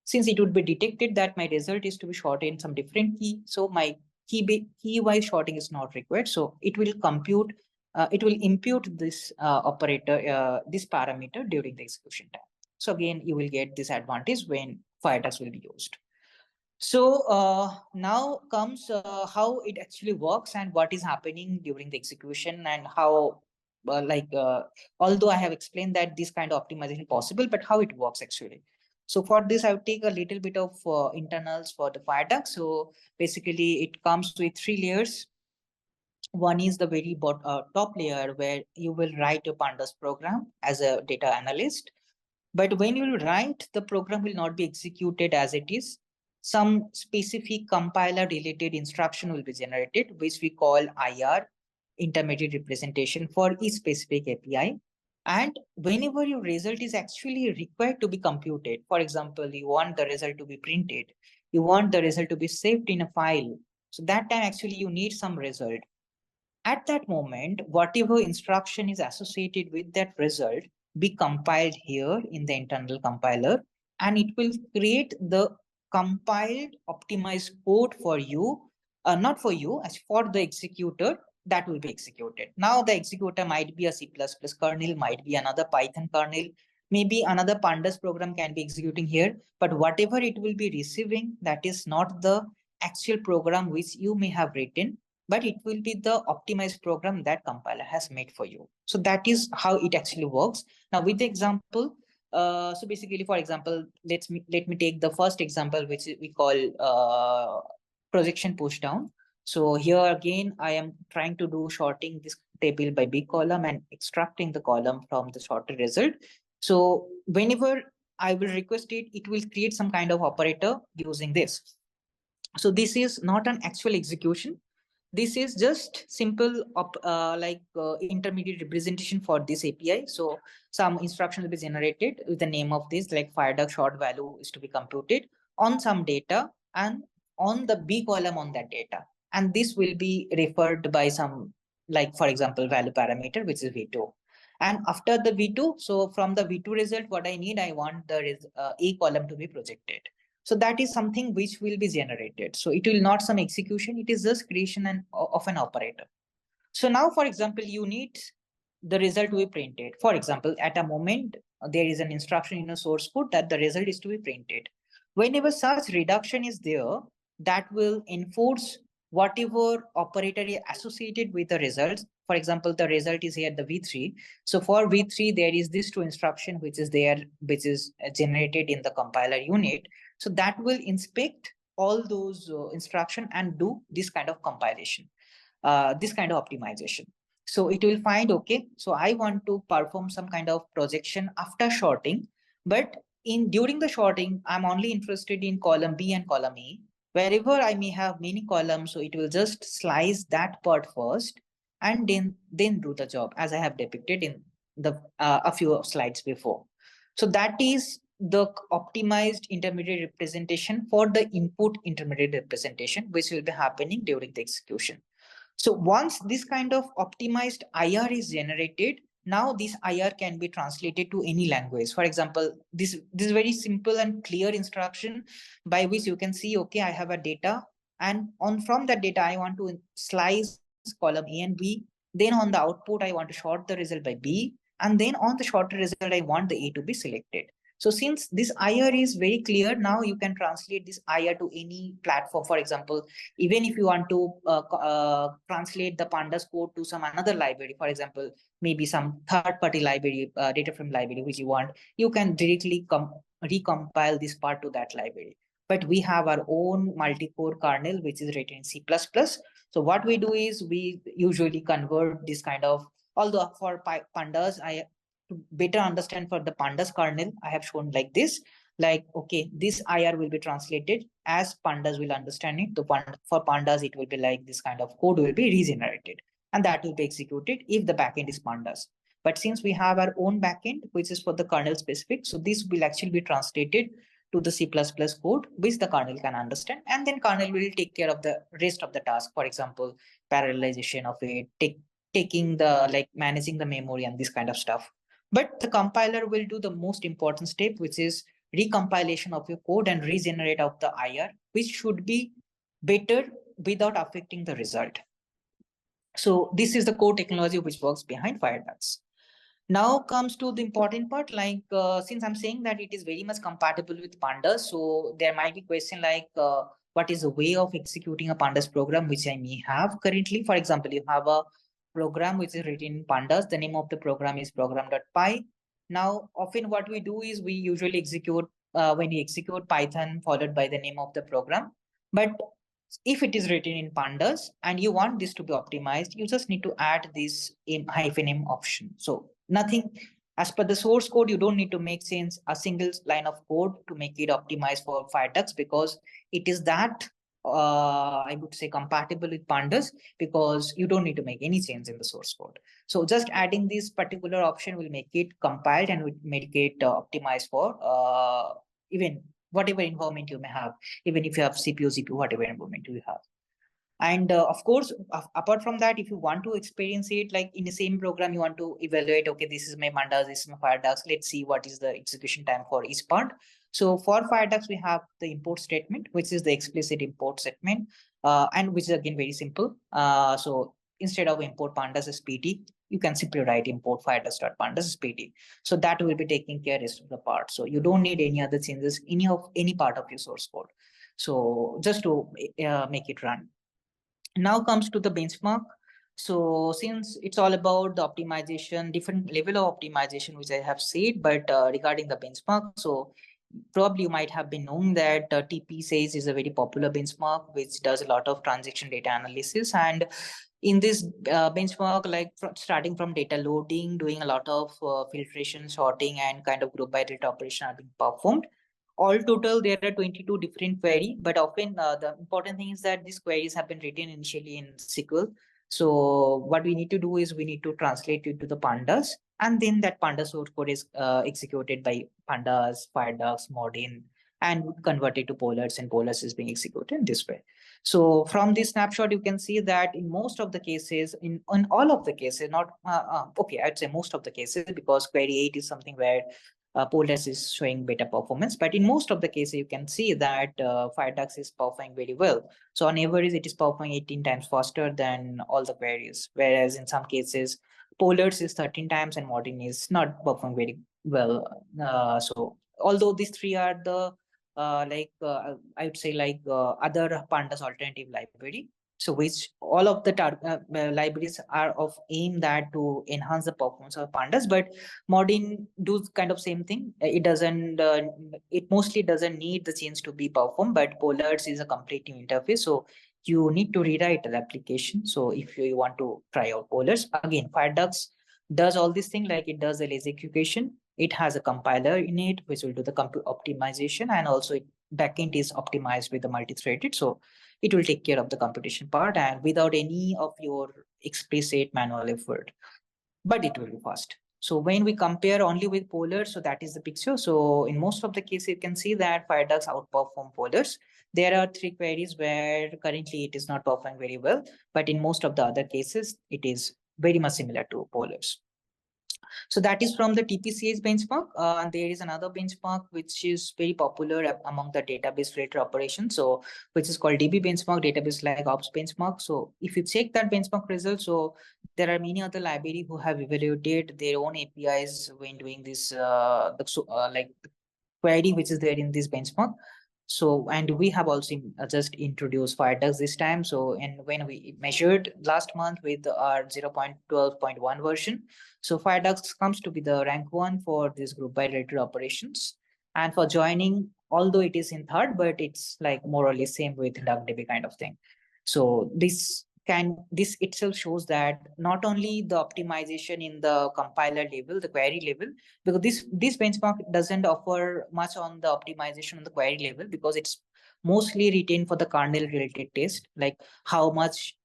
F: since it would be detected that my result is to be sorted in some different key, so my key-wise sorting is not required. So it will compute, it will impute this operator, this parameter during the execution time. So again, you will get this advantage when FireDucks will be used. So now comes how it actually works and what is happening during the execution, and how although I have explained that this kind of optimization possible, but how it works actually. So for this, I would take a little bit of internals for the FireDucks. So basically it comes with 3 layers. One is the very top layer, where you will write a Pandas program as a data analyst. But when you will write, the program will not be executed as it is. Some specific compiler related instruction will be generated, which we call IR, intermediate representation, for each specific API. And whenever your result is actually required to be computed, for example, you want the result to be printed, you want the result to be saved in a file. So that time actually you need some result. At that moment, whatever instruction is associated with that result be compiled here in the internal compiler, and it will create the compiled optimized code for you, not for you, as for the executor that will be executed. Now the executor might be a C++ kernel, might be another Python kernel, maybe another Pandas program can be executing here, but whatever it will be receiving, that is not the actual program which you may have written, but it will be the optimized program that compiler has made for you. So that is how it actually works. Now with the example, so basically, for example, let me take the first example, which we call projection push down. So here again, I am trying to do sorting this table by big column and extracting the column from the sorted result. So whenever I will request it, it will create some kind of operator using this. So this is not an actual execution. this is just simple intermediate representation for this API. So some instruction will be generated with the name of this, like FireDucks short value is to be computed on some data and on the B column on that data. And this will be referred by some, like for example, value parameter, which is V2. And after the V2, so from the V2 result, what I need, I want the A column to be projected. So that is something which will be generated. So it will not some execution, it is just creation of an operator. So now, for example, you need the result to be printed. For example, at a moment, there is an instruction in a source code that the result is to be printed. Whenever such reduction is there, that will enforce whatever operator is associated with the results. For example, the result is here the V3. So for V3, there is this two instruction which is there, which is generated in the compiler unit. So that will inspect all those instruction and do this kind of compilation, this kind of optimization. So it will find, okay, so I want to perform some kind of projection after sorting, but during the sorting, I'm only interested in column B and column A. Wherever I may have many columns, so it will just slice that part first and then do the job, as I have depicted in the a few slides before. So that is the optimized intermediate representation for the input intermediate representation, which will be happening during the execution. So once this kind of optimized IR is generated, now this IR can be translated to any language. For example, this is very simple and clear instruction by which you can see, okay, I have a data, and from that data, I want to slice column A and B. Then on the output, I want to sort the result by B. And then on the sorted result, I want the A to be selected. So since this IR is very clear, now you can translate this IR to any platform. For example, even if you want to translate the Pandas code to some another library, for example, maybe some third-party library, data frame library, which you want, you can directly recompile this part to that library. But we have our own multi-core kernel, which is written in C++. So what we do is we usually convert this kind of, although for Pandas, to better understand for the Pandas kernel, I have shown like this, like, okay, this IR will be translated as Pandas will understand it. For Pandas, it will be like this kind of code will be regenerated, and that will be executed if the backend is Pandas. But since we have our own backend, which is for the kernel specific, so this will actually be translated to the C++ code, which the kernel can understand, and then kernel will take care of the rest of the task. For example, parallelization of it, taking the, like, managing the memory and this kind of stuff. But the compiler will do the most important step, which is recompilation of your code and regenerate of the IR, which should be better without affecting the result. So this is the core technology which works behind FireDucks. Now comes to the important part, like since I'm saying that it is very much compatible with Pandas, so there might be question like, what is the way of executing a Pandas program, which I may have currently. For example, you have a program which is written in Pandas. The name of the program is program.py. Now, often what we do is we usually execute, when we execute Python followed by the name of the program. But if it is written in Pandas and you want this to be optimized, you just need to add this in -m option. So nothing, as per the source code, you don't need to make change a single line of code to make it optimized for FireDucks, because it is that I would say compatible with Pandas, because you don't need to make any change in the source code. So just adding this particular option will make it compiled and will make it optimized for even whatever environment you may have, even if you have CPU, GPU, whatever environment you have. And of course, apart from that, if you want to experience it like in the same program, you want to evaluate, okay, this is my Pandas, this is my FireDucks, let's see what is the execution time for each part. So for FireDucks, we have the import statement, which is the explicit import statement, and which is again very simple. So instead of import Pandas as PT, you can simply write import FireDucks.pandas as PT. So that will be taking care of the rest of the part. So you don't need any other changes, any part of your source code. So just to make it run. Now comes to the benchmark. So since it's all about the optimization, different level of optimization, which I have said, but regarding the benchmark, so probably you might have been known that TP says is a very popular benchmark, which does a lot of transaction data analysis. And in this benchmark, like starting from data loading, doing a lot of filtration, sorting, and kind of group by data operation are being performed. all total, there are 22 different query, but often the important thing is that these queries have been written initially in SQL. So what we need to do is we need to translate it to the pandas, and then that Pandas source code is executed by Pandas, FireDucks, Modin, and converted to polars, and polars is being executed in this way. So from this snapshot, you can see that in most of the cases, in all of the cases, not okay, I'd say most of the cases, because query 8 is something where polars is showing better performance, but in most of the cases, you can see that FireDucks is performing very well. So on average, it is performing 18 times faster than all the queries, whereas in some cases, polars is 13 times and Modin is not performing very well. So although these three are the I would say other pandas alternative library, so which all of the libraries are of aim that to enhance the performance of pandas, but Modin do kind of same thing. It doesn't it mostly doesn't need the change to be performed, but polars is a complete new interface, so you need to rewrite the application. So if you want to try out polars, again, FireDucks does all these things, like it does the lazy execution. It has a compiler in it, which will do the optimization, and also backend is optimized with the multi-threaded. So it will take care of the computation part and without any of your explicit manual effort, but it will be fast. So when we compare only with polars, so that is the picture. So in most of the cases, you can see that FireDucks outperform polars. There are 3 queries where currently it is not performing very well, but in most of the other cases, it is very much similar to polars. So that is from the TPCH benchmark. And there is another benchmark which is very popular among the database related operations. So which is called DB benchmark, database like ops benchmark. So if you check that benchmark result, so there are many other libraries who have evaluated their own APIs when doing this like query which is there in this benchmark. So, and we have also just introduced FireDucks this time. So, and when we measured last month with our 0.12.1 version, so FireDucks comes to be the rank 1 for this group by related operations. And for joining, although it is in third, but it's like more or less same with DuckDB kind of thing. So this itself shows that not only the optimization in the compiler level, the query level, because this benchmark doesn't offer much on the optimization on the query level, because it's mostly retained for the kernel related test, like how much,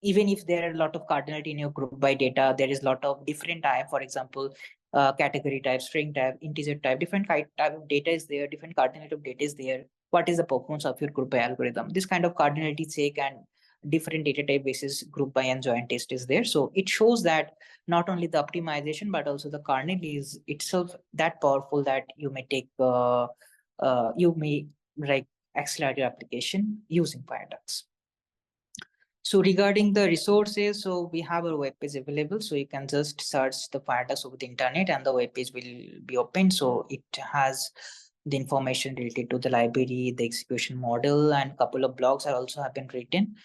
F: even if there are a lot of cardinality in your group by data, there is a lot of different type, for example, category type, string type, integer type, different type of data is there, different cardinality of data is there. What is the performance of your group by algorithm? This kind of cardinality check and different data type basis group by and join test is there. So it shows that not only the optimization, but also the kernel is itself that powerful that you may take, you may like accelerate your application using FireDucks. So regarding the resources, so we have a web page available. So you can just search the FireDucks over the internet and the web page will be open. So it has the information related to the library, the execution model, and a couple of blogs are also have been written.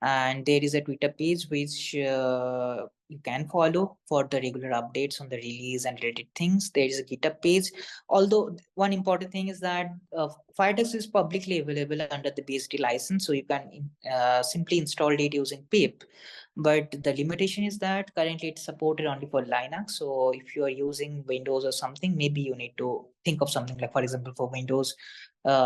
F: And there is a Twitter page which you can follow for the regular updates on the release and related things. There is a GitHub page. Although one important thing is that FireDucks is publicly available under the BSD license, so you can simply install it using pip. But the limitation is that currently it's supported only for Linux. So if you are using Windows or something, maybe you need to think of something like, for example, for Windows,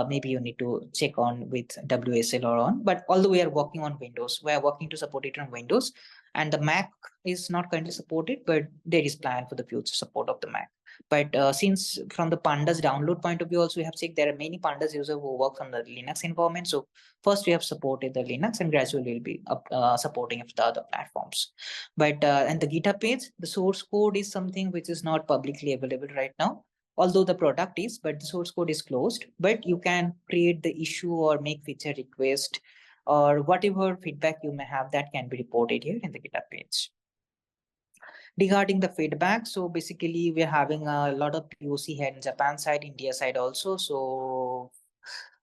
F: maybe you need to check on with WSL or on. But although we are working on Windows, we are working to support it on Windows, and the Mac is not currently supported, but there is plan for the future support of the Mac. But since from the Pandas download point of view, also we have checked there are many Pandas users who work on the Linux environment. So first we have supported the Linux, and gradually we'll be supporting the other platforms. But and the GitHub page, the source code is something which is not publicly available right now, although the product is, but the source code is closed. But you can create the issue or make feature request or whatever feedback you may have, that can be reported here in the GitHub page. Regarding the feedback, so basically we're having a lot of POC here in Japan side, India side also. So,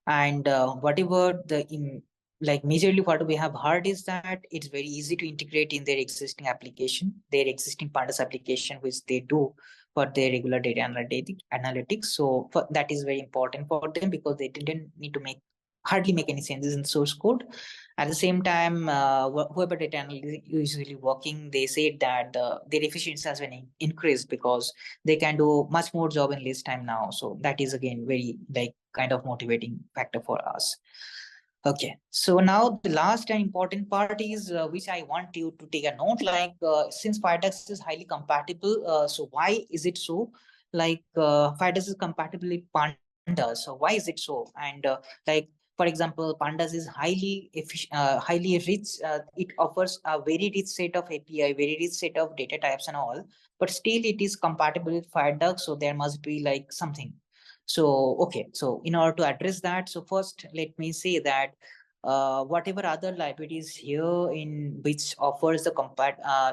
F: and whatever the like majorly what we have heard is that it's very easy to integrate in their existing application, their existing Pandas application, which they do for their regular data analytics. So that is very important for them, because they didn't need to make hardly make any changes in the source code. At the same time, whoever data analyst is usually working, they say that their efficiency has been increased because they can do much more job in less time now. So that is again very like kind of motivating factor for us. Okay, so now the last and important part is which I want you to take a note. Like since FireDucks is highly compatible, so why is it so? Like FireDucks is compatible with Pandas, so why is it so? And like for example, Pandas is highly efficient, highly rich. It offers a very rich set of API, very rich set of data types and all. But still, it is compatible with FireDucks, so there must be like something. So, okay, so in order to address that, so first let me say that whatever other libraries here in which offers the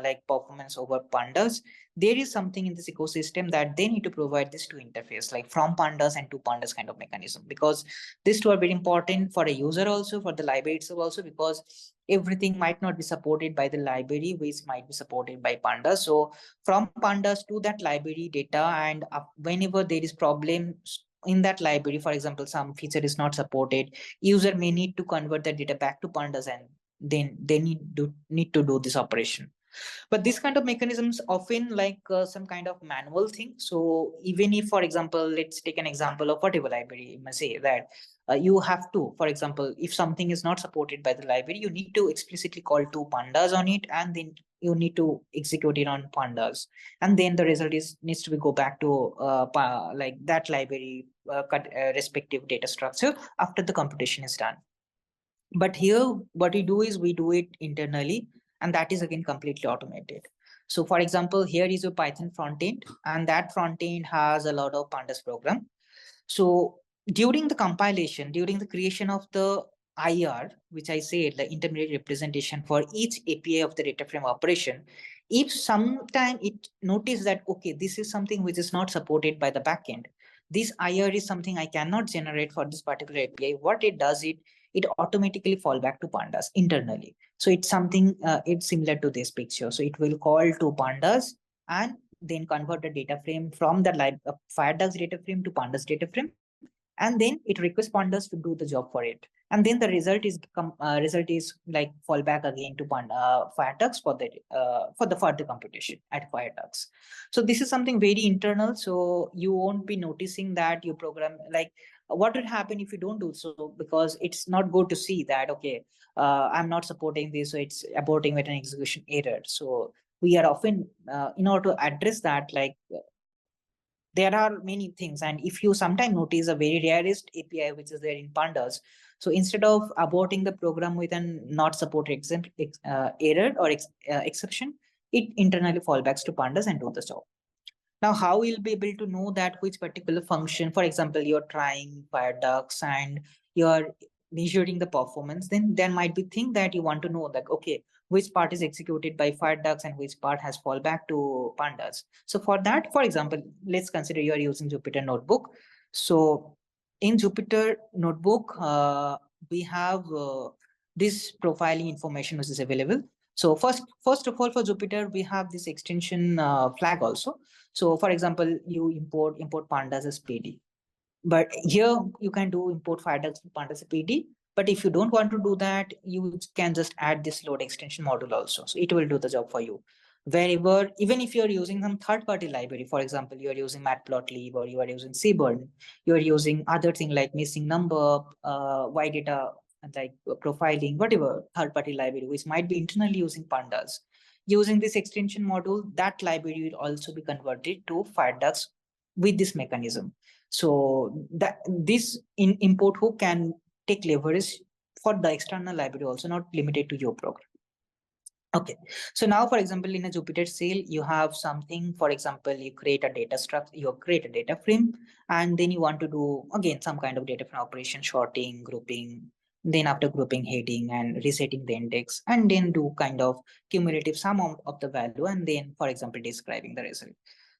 F: like performance over Pandas, there is something in this ecosystem that they need to provide this to interface, like from Pandas and to Pandas kind of mechanism, because these two are very important for a user also, for the library itself also, because everything might not be supported by the library, which might be supported by Pandas. So from Pandas to that library data, and whenever there is problems in that library, for example, some feature is not supported, user may need to convert the data back to Pandas, and then they need to do this operation. But this kind of mechanisms often like some kind of manual thing. So even if, for example, let's take an example of whatever library, you may say that you have to, for example, if something is not supported by the library, you need to explicitly call to Pandas on it, and then you need to execute it on Pandas, and then the result is needs to be go back to like that library respective data structure after the computation is done. But here what we do is we do it internally, and that is again completely automated. So for example, here is a Python front end, and that front end has a lot of Pandas program. So during the compilation, during the creation of the IR, which I said, the intermediate representation for each API of the data frame operation, if sometime it notice that, okay, this is something which is not supported by the backend, this IR is something I cannot generate for this particular API, what it does, it automatically fall back to Pandas internally. So it's something, it's similar to this picture. So it will call to Pandas and then convert the data frame from the FireDucks data frame to Pandas data frame, and then it requests Pandas to do the job for it. And then the result is like fall back again to FireDucks for the further computation at FireDucks. So this is something very internal. So you won't be noticing that your program, like what would happen if you don't do so, because it's not good to see that, okay, I'm not supporting this, so it's aborting with an execution error. So we are often, in order to address that, like there are many things. And if you sometimes notice a very rarest API which is there in Pandas, so instead of aborting the program with an not supported error or exception, it internally fallbacks to Pandas and do the job. Now, how we'll be able to know that which particular function, for example, you're trying FireDucks and you're measuring the performance, then there might be thing that you want to know, like, okay, which part is executed by FireDucks and which part has fallback to Pandas. So for that, for example, let's consider you are using Jupyter Notebook. So in Jupyter Notebook, we have this profiling information which is available. So first of all, for Jupyter, we have this extension flag also. So for example, you import Pandas as PD. But here you can do import FireDucks to Pandas as PD. But if you don't want to do that, you can just add this load extension module also. So it will do the job for you. Wherever, even if you're using some third-party library, for example, you are using Matplotlib or you are using Seaborn, you are using other thing like missing number, Y data, like profiling, whatever third-party library, which might be internally using Pandas. Using this extension module, that library will also be converted to FireDucks with this mechanism. So that this import hook can take leverage for the external library also, not limited to your program. Okay, so now, for example, in a Jupyter cell, you have something, for example, you create a data structure, you create a data frame, and then you want to do, again, some kind of data frame operation, sorting, grouping, then after grouping, heading and resetting the index, and then do kind of cumulative sum of the value, and then, for example, describing the result.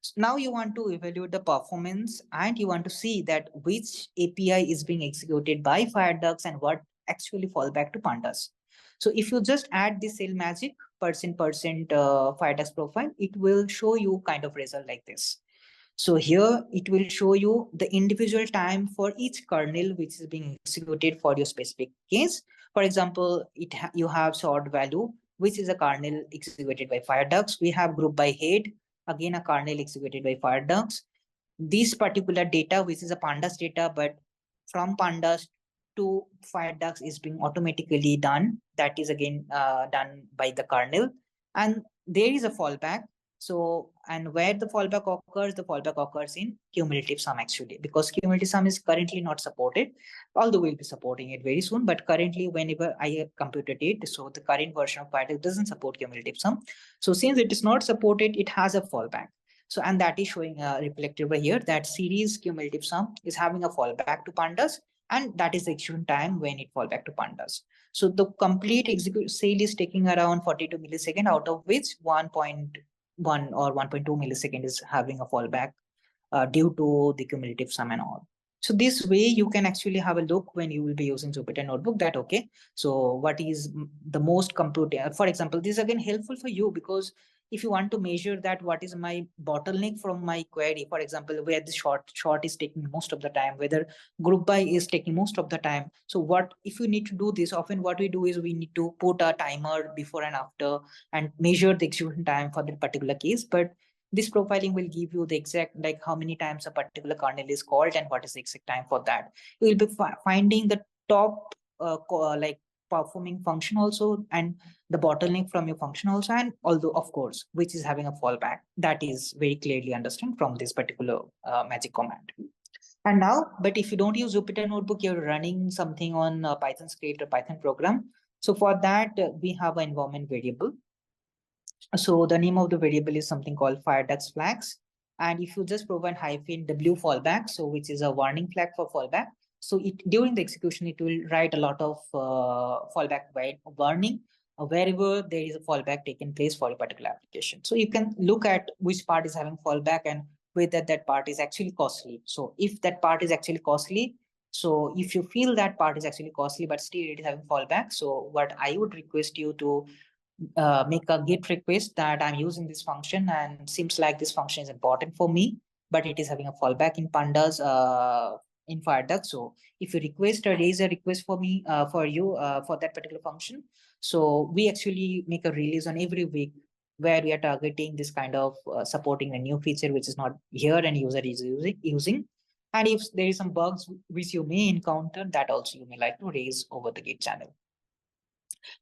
F: So now you want to evaluate the performance, and you want to see that which API is being executed by FireDucks and what actually fall back to Pandas. So if you just add this cell magic %% FireDucks profile, it will show you kind of result like this. So here it will show you the individual time for each kernel which is being executed for your specific case. For example, you have sort value, which is a kernel executed by FireDucks. We have group by head, again a kernel executed by FireDucks. This particular data, which is a Pandas data, but from Pandas to FireDucks is being automatically done. That is again done by the kernel. And there is a fallback. So, and where the fallback occurs in cumulative sum actually, because cumulative sum is currently not supported, although we'll be supporting it very soon. But currently, whenever I computed it, so the current version of FireDucks doesn't support cumulative sum. So since it is not supported, it has a fallback. So, and that is showing reflected over here that series cumulative sum is having a fallback to Pandas, and that is the execution time when it fall back to Pandas. So the complete execute sale is taking around 42 milliseconds, out of which 1.1 or 1.2 millisecond is having a fallback due to the cumulative sum and all. So this way you can actually have a look when you will be using Jupyter Notebook that, okay, so what is the most compute, for example, this is again helpful for you because if you want to measure that what is my bottleneck from my query, for example, where the short is taking most of the time, whether group by is taking most of the time. So what if you need to do this, often what we do is we need to put a timer before and after and measure the execution time for that particular case. But this profiling will give you the exact, like how many times a particular kernel is called and what is the exact time for that. You will be finding the top like performing function also and the bottleneck from your function also, and although of course which is having a fallback. That is very clearly understood from this particular magic command. And now, but if you don't use Jupyter Notebook, you're running something on Python script or Python program. So for that, we have an environment variable. So the name of the variable is something called FireDucks flags. And if you just provide -w fallback, so which is a warning flag for fallback. So it during the execution, it will write a lot of fallback warning wherever there is a fallback taking place for a particular application. So you can look at which part is having fallback and whether that part is actually costly. So if that part is actually costly, so if you feel that part is actually costly, but still it is having fallback, so what I would request you to make a git request that I'm using this function and seems like this function is important for me, but it is having a fallback in Pandas in FireDucks. So if you request or raise a request for me, for you, for that particular function, so we actually make a release on every week where we are targeting this kind of supporting a new feature which is not here and user is using. And if there is some bugs which you may encounter, that also you may like to raise over the Git channel.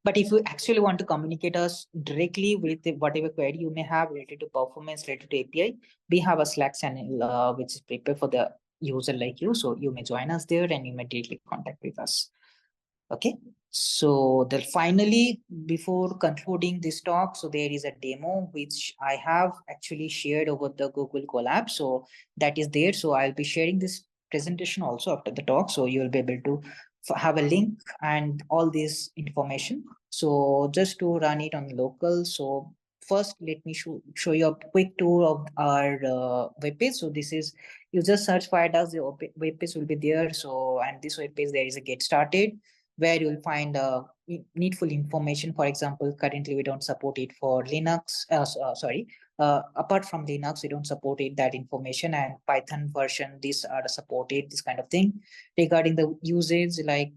F: But if you actually want to communicate us directly with whatever query you may have related to performance, related to API, we have a Slack channel which is prepared for the user like you. So you may join us there and you may directly contact with us. Okay. So then finally, before concluding this talk, so there is a demo which I have actually shared over the Google Colab. So that is there. So I'll be sharing this presentation also after the talk. So you'll be able to have a link and all this information. So just to run it on local. So first, let me show you a quick tour of our web page. So this is, you just search FireDucks, the web page will be there. So, and this web page, there is a get started, where you'll find needful information. For example, currently we don't support it for Linux. Apart from Linux, we don't support it, that information, and Python version, these are supported, this kind of thing. Regarding the usage, like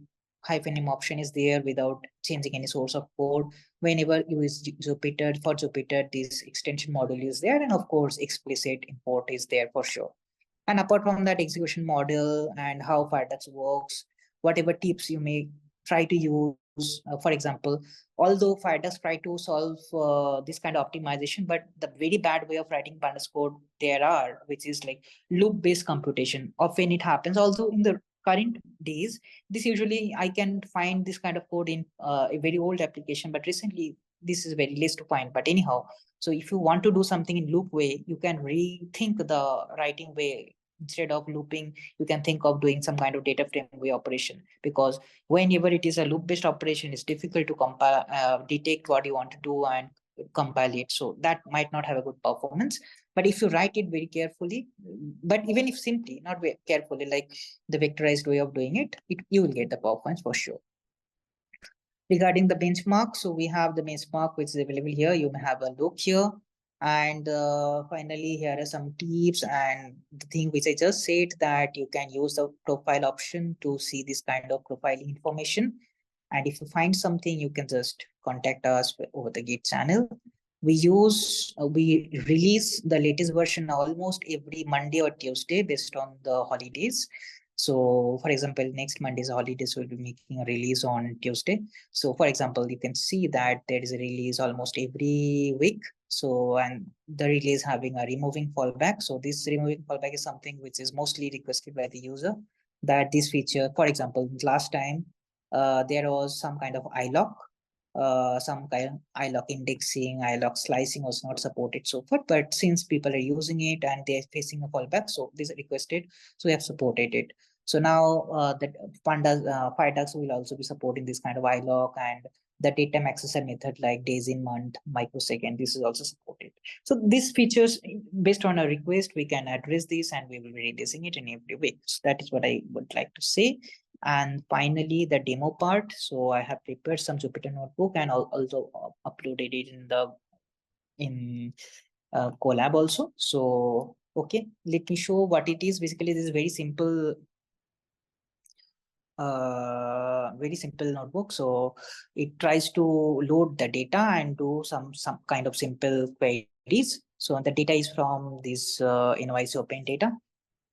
F: -m option is there without changing any source of code. Whenever you use Jupyter, for Jupyter, this extension module is there. And of course, explicit import is there for sure. And apart from that, execution model and how FireDucks works, whatever tips you may try to use. For example, although FireDucks try to solve this kind of optimization, but the very bad way of writing Pandas code there are, which is like loop-based computation. Often it happens, although in the current days, this usually I can find this kind of code in a very old application, but recently this is very less to find. But anyhow, so if you want to do something in loop way, you can rethink the writing way. Instead of looping, you can think of doing some kind of data frame way operation, because whenever it is a loop based operation, it's difficult to compile, detect what you want to do and compile it. So that might not have a good performance. But if you write it very carefully, but even if simply, not very carefully, like the vectorized way of doing it, you will get the performance for sure. Regarding the benchmark, so we have the benchmark which is available here. You may have a look here. And finally, here are some tips and the thing which I just said, that you can use the profile option to see this kind of profiling information. And if you find something, you can just contact us over the Git channel. We release the latest version almost every Monday or Tuesday based on the holidays. So for example, next Monday's holidays will be making a release on Tuesday. So for example, you can see that there is a release almost every week. So, and the release having a removing fallback. So this removing fallback is something which is mostly requested by the user, that this feature, for example, last time there was some kind of iLock, some kind of iLock indexing, iLock slicing was not supported so far, but since people are using it and they're facing a fallback, so this is requested, so we have supported it. So now the Pandas, FireDucks will also be supporting this kind of iLock, and the data accessor method like days in month, microsecond, this is also supported. So these features, based on a request, we can address this and we will be releasing it in every week. So that is what I would like to say. And finally, the demo part. So I have prepared some Jupyter notebook and also uploaded it in Colab also. So, okay, let me show what it is. Basically, this is very simple notebook. So it tries to load the data and do some kind of simple queries. So the data is from this NYC Open Data.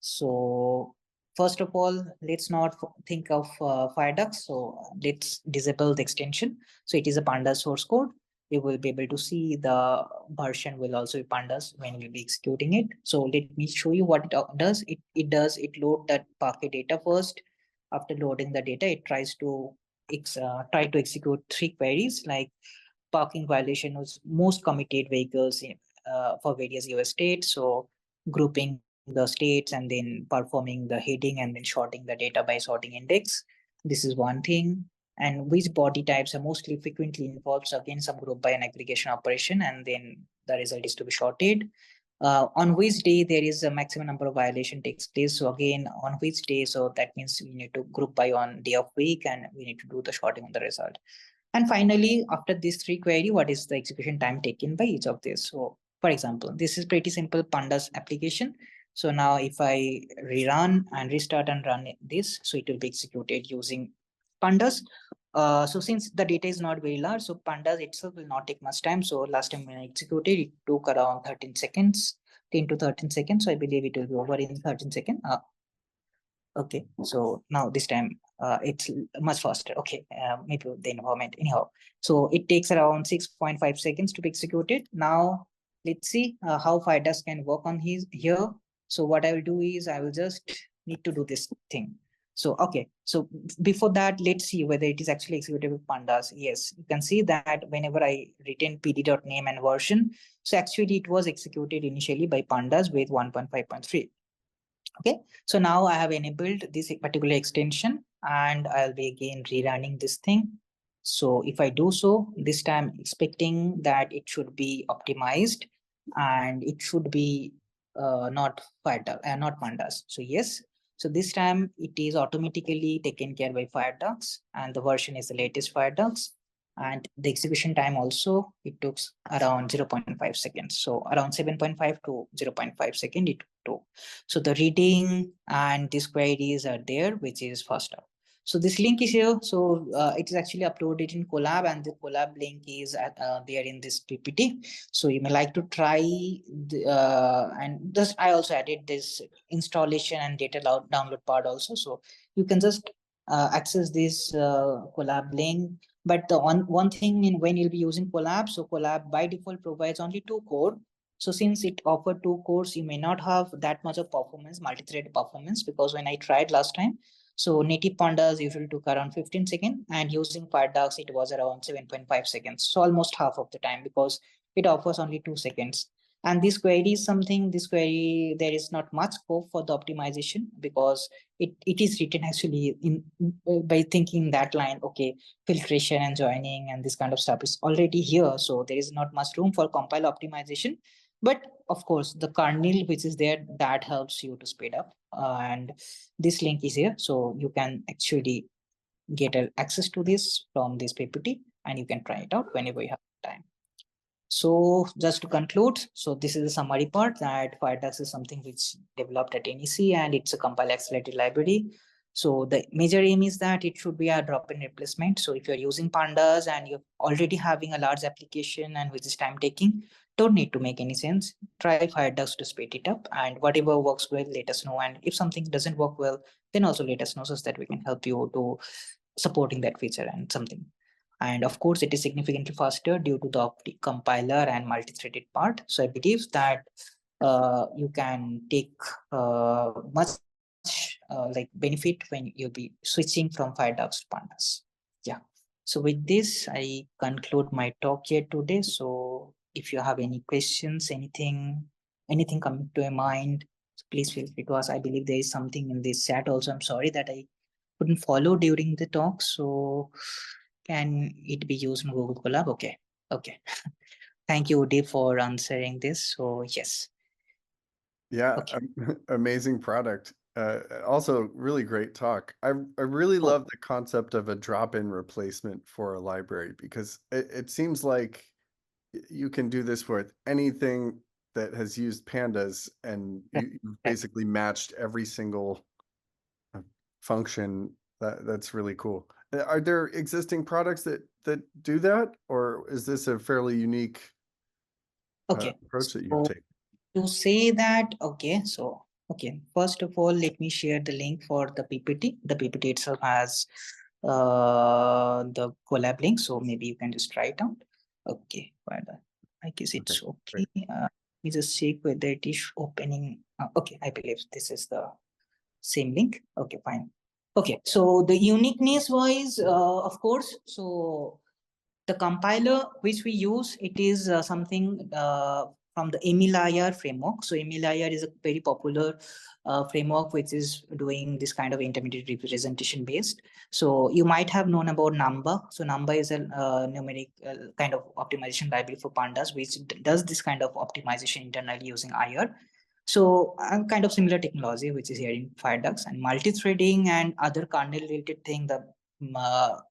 F: So first of all, let's not think of FireDucks. So let's disable the extension. So it is a Pandas source code. You will be able to see the version will also be Pandas when we'll be executing it. So let me show you what it does. It load that Parquet data first. After loading the data, it tries to try to execute 3 queries, like parking violation was most committed vehicles for various US states. So grouping the states and then performing the heading and then sorting the data by sorting index. This is one thing. And which body types are mostly frequently involved. So again, some group by an aggregation operation, and then the result is to be sorted. On which day there is a maximum number of violation takes place. So again, on which day, so that means we need to group by on day of week, and we need to do the sorting on the result. And finally, after these 3 query, what is the execution time taken by each of these? So for example, this is pretty simple Pandas application. So now if I rerun and restart and run this, so it will be executed using Pandas. So since the data is not very large, so Pandas itself will not take much time. So last time when I executed, it took around 13 seconds, 10 to 13 seconds. So I believe it will be over in 13 seconds. Okay, so now this time it's much faster. Okay, maybe the environment anyhow. So it takes around 6.5 seconds to be executed. Now let's see how FireDucks can work on here. So what I will do is I will just need to do this thing. So okay, so before that, let's see whether it is actually executed with Pandas. Yes, you can see that whenever I return pd.name and version, so actually it was executed initially by Pandas with 1.5.3. Okay, so now I have enabled this particular extension and I'll be again rerunning this thing. So if I do so, this time expecting that it should be optimized and it should be not Pandas. So yes, so this time it is automatically taken care by FireDucks, and the version is the latest FireDucks. And the execution time also, it took around 0.5 seconds. So around 7.5 to 0.5 seconds it took. So the reading and these queries are there, which is faster. So this link is here. So it is actually uploaded in Colab, and the Colab link is there in this PPT. So you may like to try and just I also added this installation and data download part also. So you can just access this Colab link. But the one thing in when you'll be using Colab, so Colab by default provides only 2 code. So since it offered 2 cores, you may not have that much of performance, multi-thread performance, because when I tried last time, so native Pandas usually took around 15 seconds, and using FireDucks, it was around 7.5 seconds. So almost half of the time, because it offers only 2 seconds. And this query is something, there is not much scope for the optimization, because it is written actually in by thinking that line, okay, filtration and joining and this kind of stuff is already here. So there is not much room for compile optimization. But of course, the kernel which is there, that helps you to speed up. And this link is here. So you can actually get access to this from this PPT, and you can try it out whenever you have time. So just to conclude, so this is the summary part that FireDucks is something which developed at NEC and it's a compile accelerated library. So the major aim is that it should be a drop-in replacement. So if you're using Pandas and you're already having a large application and which is time taking, don't need to make any sense. Try FireDucks to speed it up, and whatever works well, let us know. And if something doesn't work well, then also let us know so that we can help you to supporting that feature and something. And of course, it is significantly faster due to the compiler and multi-threaded part. So I believe that you can take much like benefit when you'll be switching from FireDucks to Pandas. Yeah. So with this, I conclude my talk here today. So if you have any questions, anything coming to your mind, please feel free to ask. I believe there is something in this chat also. I'm sorry that I couldn't follow during the talk. So can it be used in Google Colab? Okay. Okay. Thank you, Udi, for answering this. So yes.
A: Yeah,
F: Okay.
A: amazing product. Also, really great talk. I really love the concept of a drop-in replacement for a library, because it seems like you can do this with anything that has used Pandas, and you basically matched every single function. That's really cool. Are there existing products that do that, or is this a fairly unique approach that you've taken?
F: To say that, okay, so okay, first of all, let me share the link for the PPT. The PPT itself has the collab link, so maybe you can just try it out. Okay, I guess it's okay. Let me just check whether it is opening. Okay, I believe this is the same link. Okay, fine. Okay, so the uniqueness wise, of course, so the compiler which we use, it is something from the Emilier framework. So Emilier is a very popular framework which is doing this kind of intermediate representation based. So you might have known about Number. So Number is a numeric kind of optimization library for Pandas, which does this kind of optimization internally using IR. So kind of similar technology which is here in FireDucks, and multi-threading and other kernel related thing.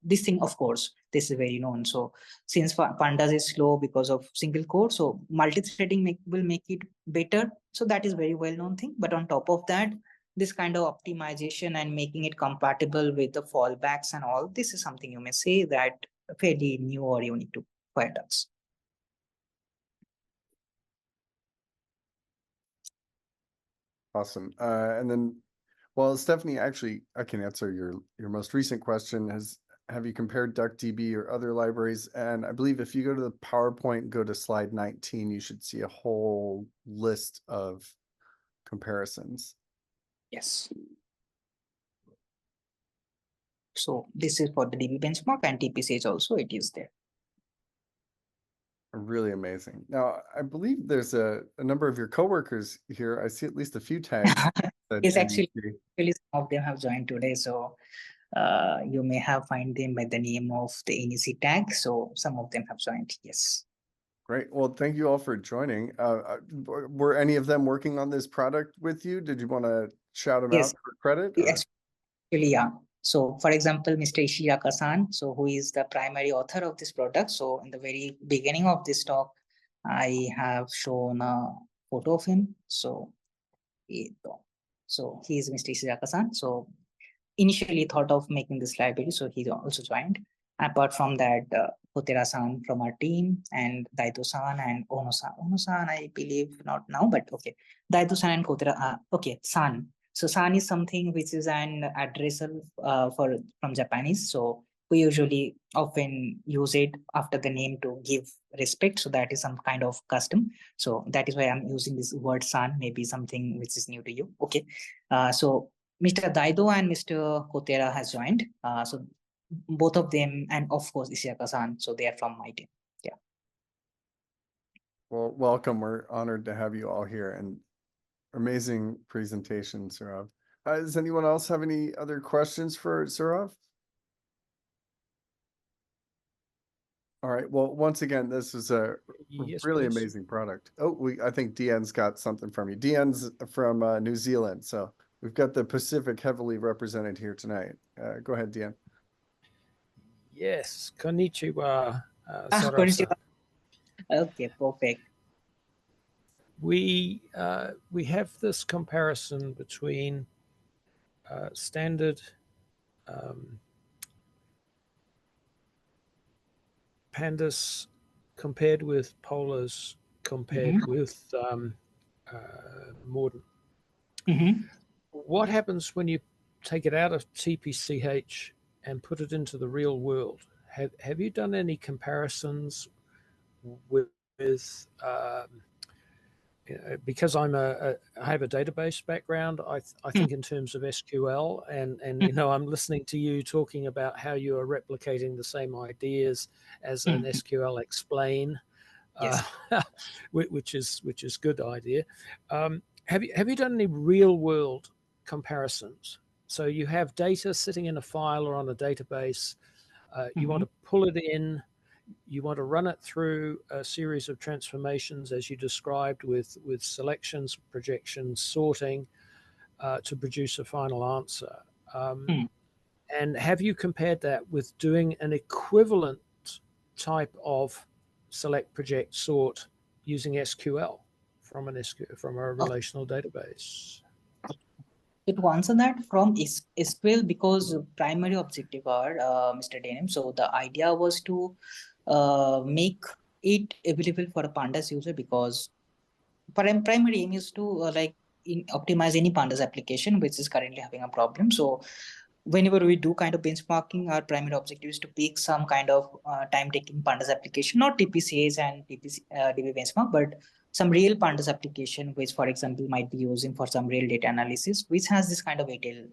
F: This thing, of course, this is very known. So since Pandas is slow because of single core, so multi-threading will make it better. So that is very well known thing. But on top of that, this kind of optimization and making it compatible with the fallbacks and all, this is something you may say that fairly new or unique to FireDucks.
A: Awesome. And then, well, Stephanie, actually, I can answer your most recent question. Have you compared DuckDB or other libraries? And I believe if you go to the PowerPoint, go to slide 19, you should see a whole list of comparisons.
F: Yes. So this is for the DB benchmark, and TPCH also, it is there.
A: Really amazing. Now, I believe there's a number of your coworkers here. I see at least a few tags.
F: Yes, actually, some of them have joined today. So you may have find them by the name of the NEC tag. So some of them have joined. Yes.
A: Great. Well, thank you all for joining. Were any of them working on this product with you? Did you want to shout them out for credit?
F: Actually, yeah. So for example, Mr. Ishiyaka-san, so who is the primary author of this product. So in the very beginning of this talk, I have shown a photo of him. So he is Mr. Ishiyaka-san. So initially thought of making this library, so he also joined. Apart from that, Kotera-san from our team, and Daito-san and Ono-san. Ono-san, I believe not now, but okay. Daito-san and Kotera, okay, San. So San is something which is an addressal from Japanese. So we usually often use it after the name to give respect. So that is some kind of custom. So that is why I'm using this word San, maybe something which is new to you. Okay. So Mr. Daido and Mr. Kotera has joined. So both of them, and of course Ishiyaka-san. So they are from my team. Yeah.
A: Well, welcome. We're honored to have you all here, and amazing presentation, Sourav. Does anyone else have any other questions for Sourav? All right. Well, once again, this is a really amazing product. Oh, I think Deanne's got something from you. Deanne's from New Zealand, so we've got the Pacific heavily represented here tonight. Go ahead, Deanne.
B: Yes, konnichiwa,
F: Konnichiwa. Okay, perfect.
B: We have this comparison between standard Pandas compared with polars compared with Morden. What happens when you take it out of TPCH and put it into the real world? Have you done any comparisons with because I have a database background, I think in terms of SQL, and I'm listening to you talking about how you are replicating the same ideas as an SQL explain,
F: Yes.
B: which is good idea. Have you done any real world comparisons? So you have data sitting in a file or on a database. You want to pull it in. You want to run it through a series of transformations, as you described, with selections, projections, sorting, to produce a final answer. And have you compared that with doing an equivalent type of select, project, sort using SQL from a relational database?
F: To answer that from SQL, because primary objective are Mr. Denim. So the idea was to make it available for a Pandas user, because primary aim is to optimize any Pandas application which is currently having a problem. So whenever we do kind of benchmarking, our primary objective is to pick some kind of time-taking Pandas application, not TPCs and DB benchmark, but some real Pandas application, which, for example, might be using for some real data analysis, which has this kind of ATL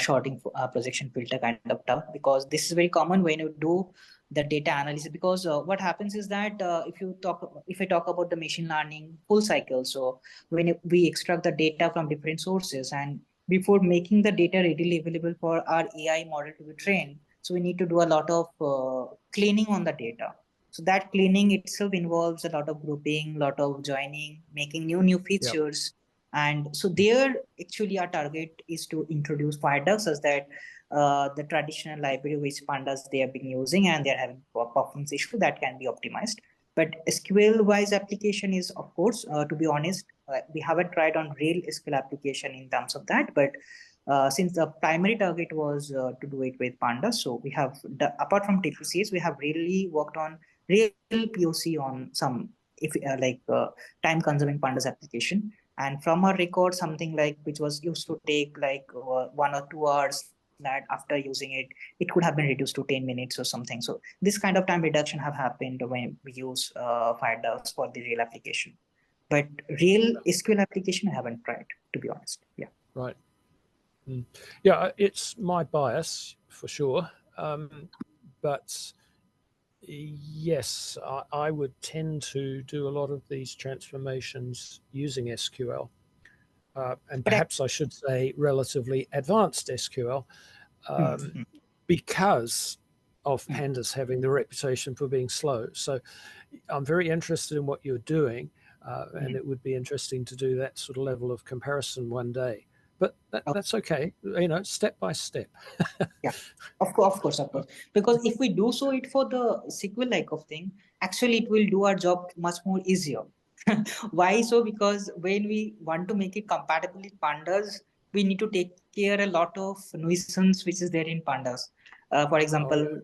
F: sorting projection filter kind of stuff, because this is very common when you do the data analysis. Because what happens is that if I talk about the machine learning full cycle, so when we extract the data from different sources, and before making the data readily available for our AI model to be trained, so we need to do a lot of cleaning on the data. So that cleaning itself involves a lot of grouping, a lot of joining, making new features. Yep. And so there, actually, our target is to introduce FireDucks, as that the traditional library which Pandas they have been using, and they're having performance issue that can be optimized. But SQL-wise application is, of course, to be honest, we haven't tried on real SQL application in terms of that. But since the primary target was to do it with Pandas, so we have, apart from TPCs, we have really worked on real POC on some time-consuming Pandas application. And from our record, something like which was used to take like 1 or 2 hours, that after using it, it could have been reduced to 10 minutes or something. So this kind of time reduction have happened when we use FireDucks for the real application. But real SQL application, I haven't tried, to be honest. Yeah.
B: Right. Yeah, it's my bias for sure. But yes, I would tend to do a lot of these transformations using SQL. And perhaps I should say relatively advanced SQL, because of Pandas having the reputation for being slow. So I'm very interested in what you're doing, and it would be interesting to do that sort of level of comparison one day. But that's okay, step by step.
F: Yeah, of course. Because if we do so it for the SQL like of thing, actually it will do our job much more easier. Why so? Because when we want to make it compatible with Pandas, we need to take care a lot of nuisance which is there in Pandas. For example,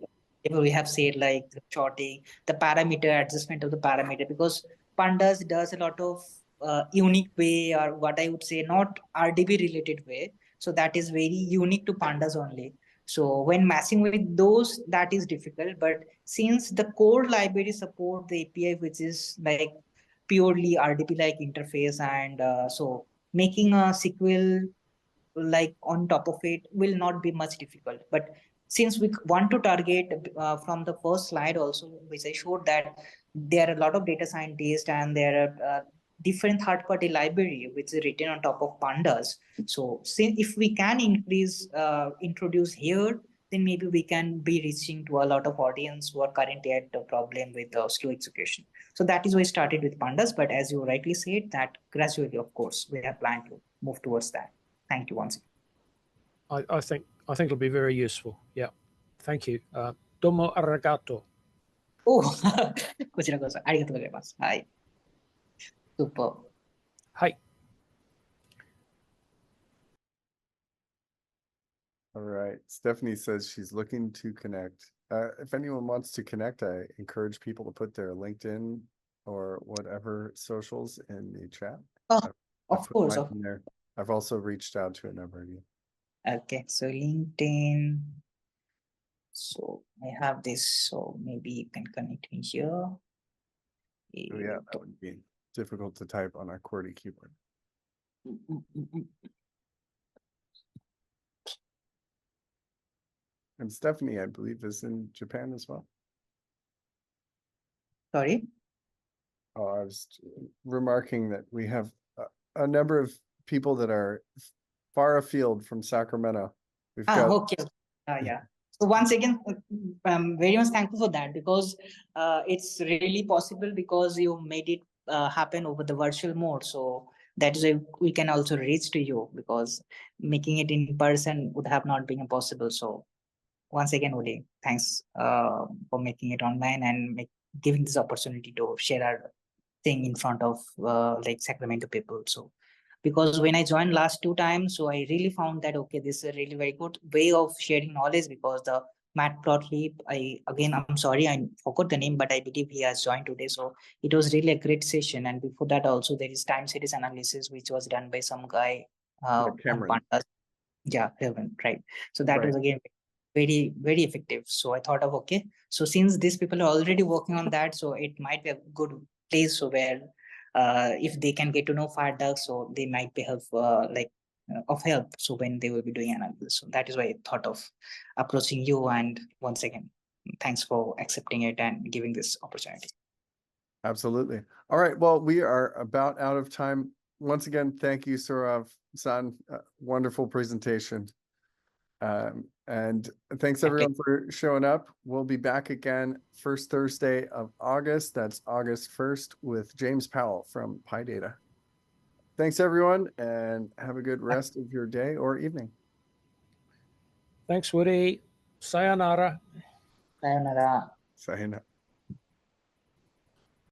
F: we have said like the sorting, the parameter adjustment of the parameter, because Pandas does a lot of unique way, or what I would say, not RDB related way. So that is very unique to Pandas only. So when matching with those, that is difficult. But since the core library support the API, which is like purely RDP-like interface, and so making a SQL like on top of it will not be much difficult. But since we want to target from the first slide also, which I showed, that there are a lot of data scientists and there are different third-party library which is written on top of Pandas. So if we can introduce here, then maybe we can be reaching to a lot of audience who are currently at the problem with slow execution. So that is why I started with Pandas. But as you rightly said, that gradually, of course, we have planned to move towards that. Thank you once again.
B: I think it'll be very useful. Yeah. Thank you. Domo arigato.
F: おこちらこそありがとうございます。はい。Super.
B: Hey,
A: All right. Stephanie says she's looking to connect. If anyone wants to connect, I encourage people to put their LinkedIn or whatever socials in the chat.
F: Oh,
A: I've
F: of
A: put
F: course.
A: mine in there. I've also reached out to a number of you.
F: Okay, so LinkedIn. So I have this, so maybe you can connect me here.
A: Oh, yeah, that would be difficult to type on a QWERTY keyboard. And Stephanie, I believe, is in Japan as well.
F: Sorry.
A: Oh, I was remarking that we have a number of people that are far afield from Sacramento. We've got
F: Okay. Yeah. So once again, I'm very much thankful for that, because it's really possible because you made it happen over the virtual mode. So that is why we can also reach to you, because making it in person would have not been possible. So once again, Uli, thanks for making it online and giving this opportunity to share our thing in front of like Sacramento people. So because when I joined last 2 times, so I really found that, okay, this is a really very good way of sharing knowledge, because the Matt Plotley, I'm sorry, I forgot the name, but I believe he has joined today. So it was really a great session. And before that also there is time series analysis, which was done by some guy on
A: Cameron.
F: Pandas. Yeah, Kevin, right. So that
A: Right.
F: was again very, very effective. So I thought of, okay, so since these people are already working on that, so it might be a good place so where if they can get to know FireDucks, so they might be of help. So when they will be doing analysis, so that is why I thought of approaching you. And once again, thanks for accepting it and giving this opportunity.
A: Absolutely. All right. Well, we are about out of time. Once again, thank you, Sourav-san. Wonderful presentation. And thanks everyone for showing up. We'll be back again first Thursday of August. That's August 1st with James Powell from PyData. Thanks everyone, and have a good rest of your day or evening.
B: thanks, Woody. Sayonara.
F: Sayonara.
A: Sayonara.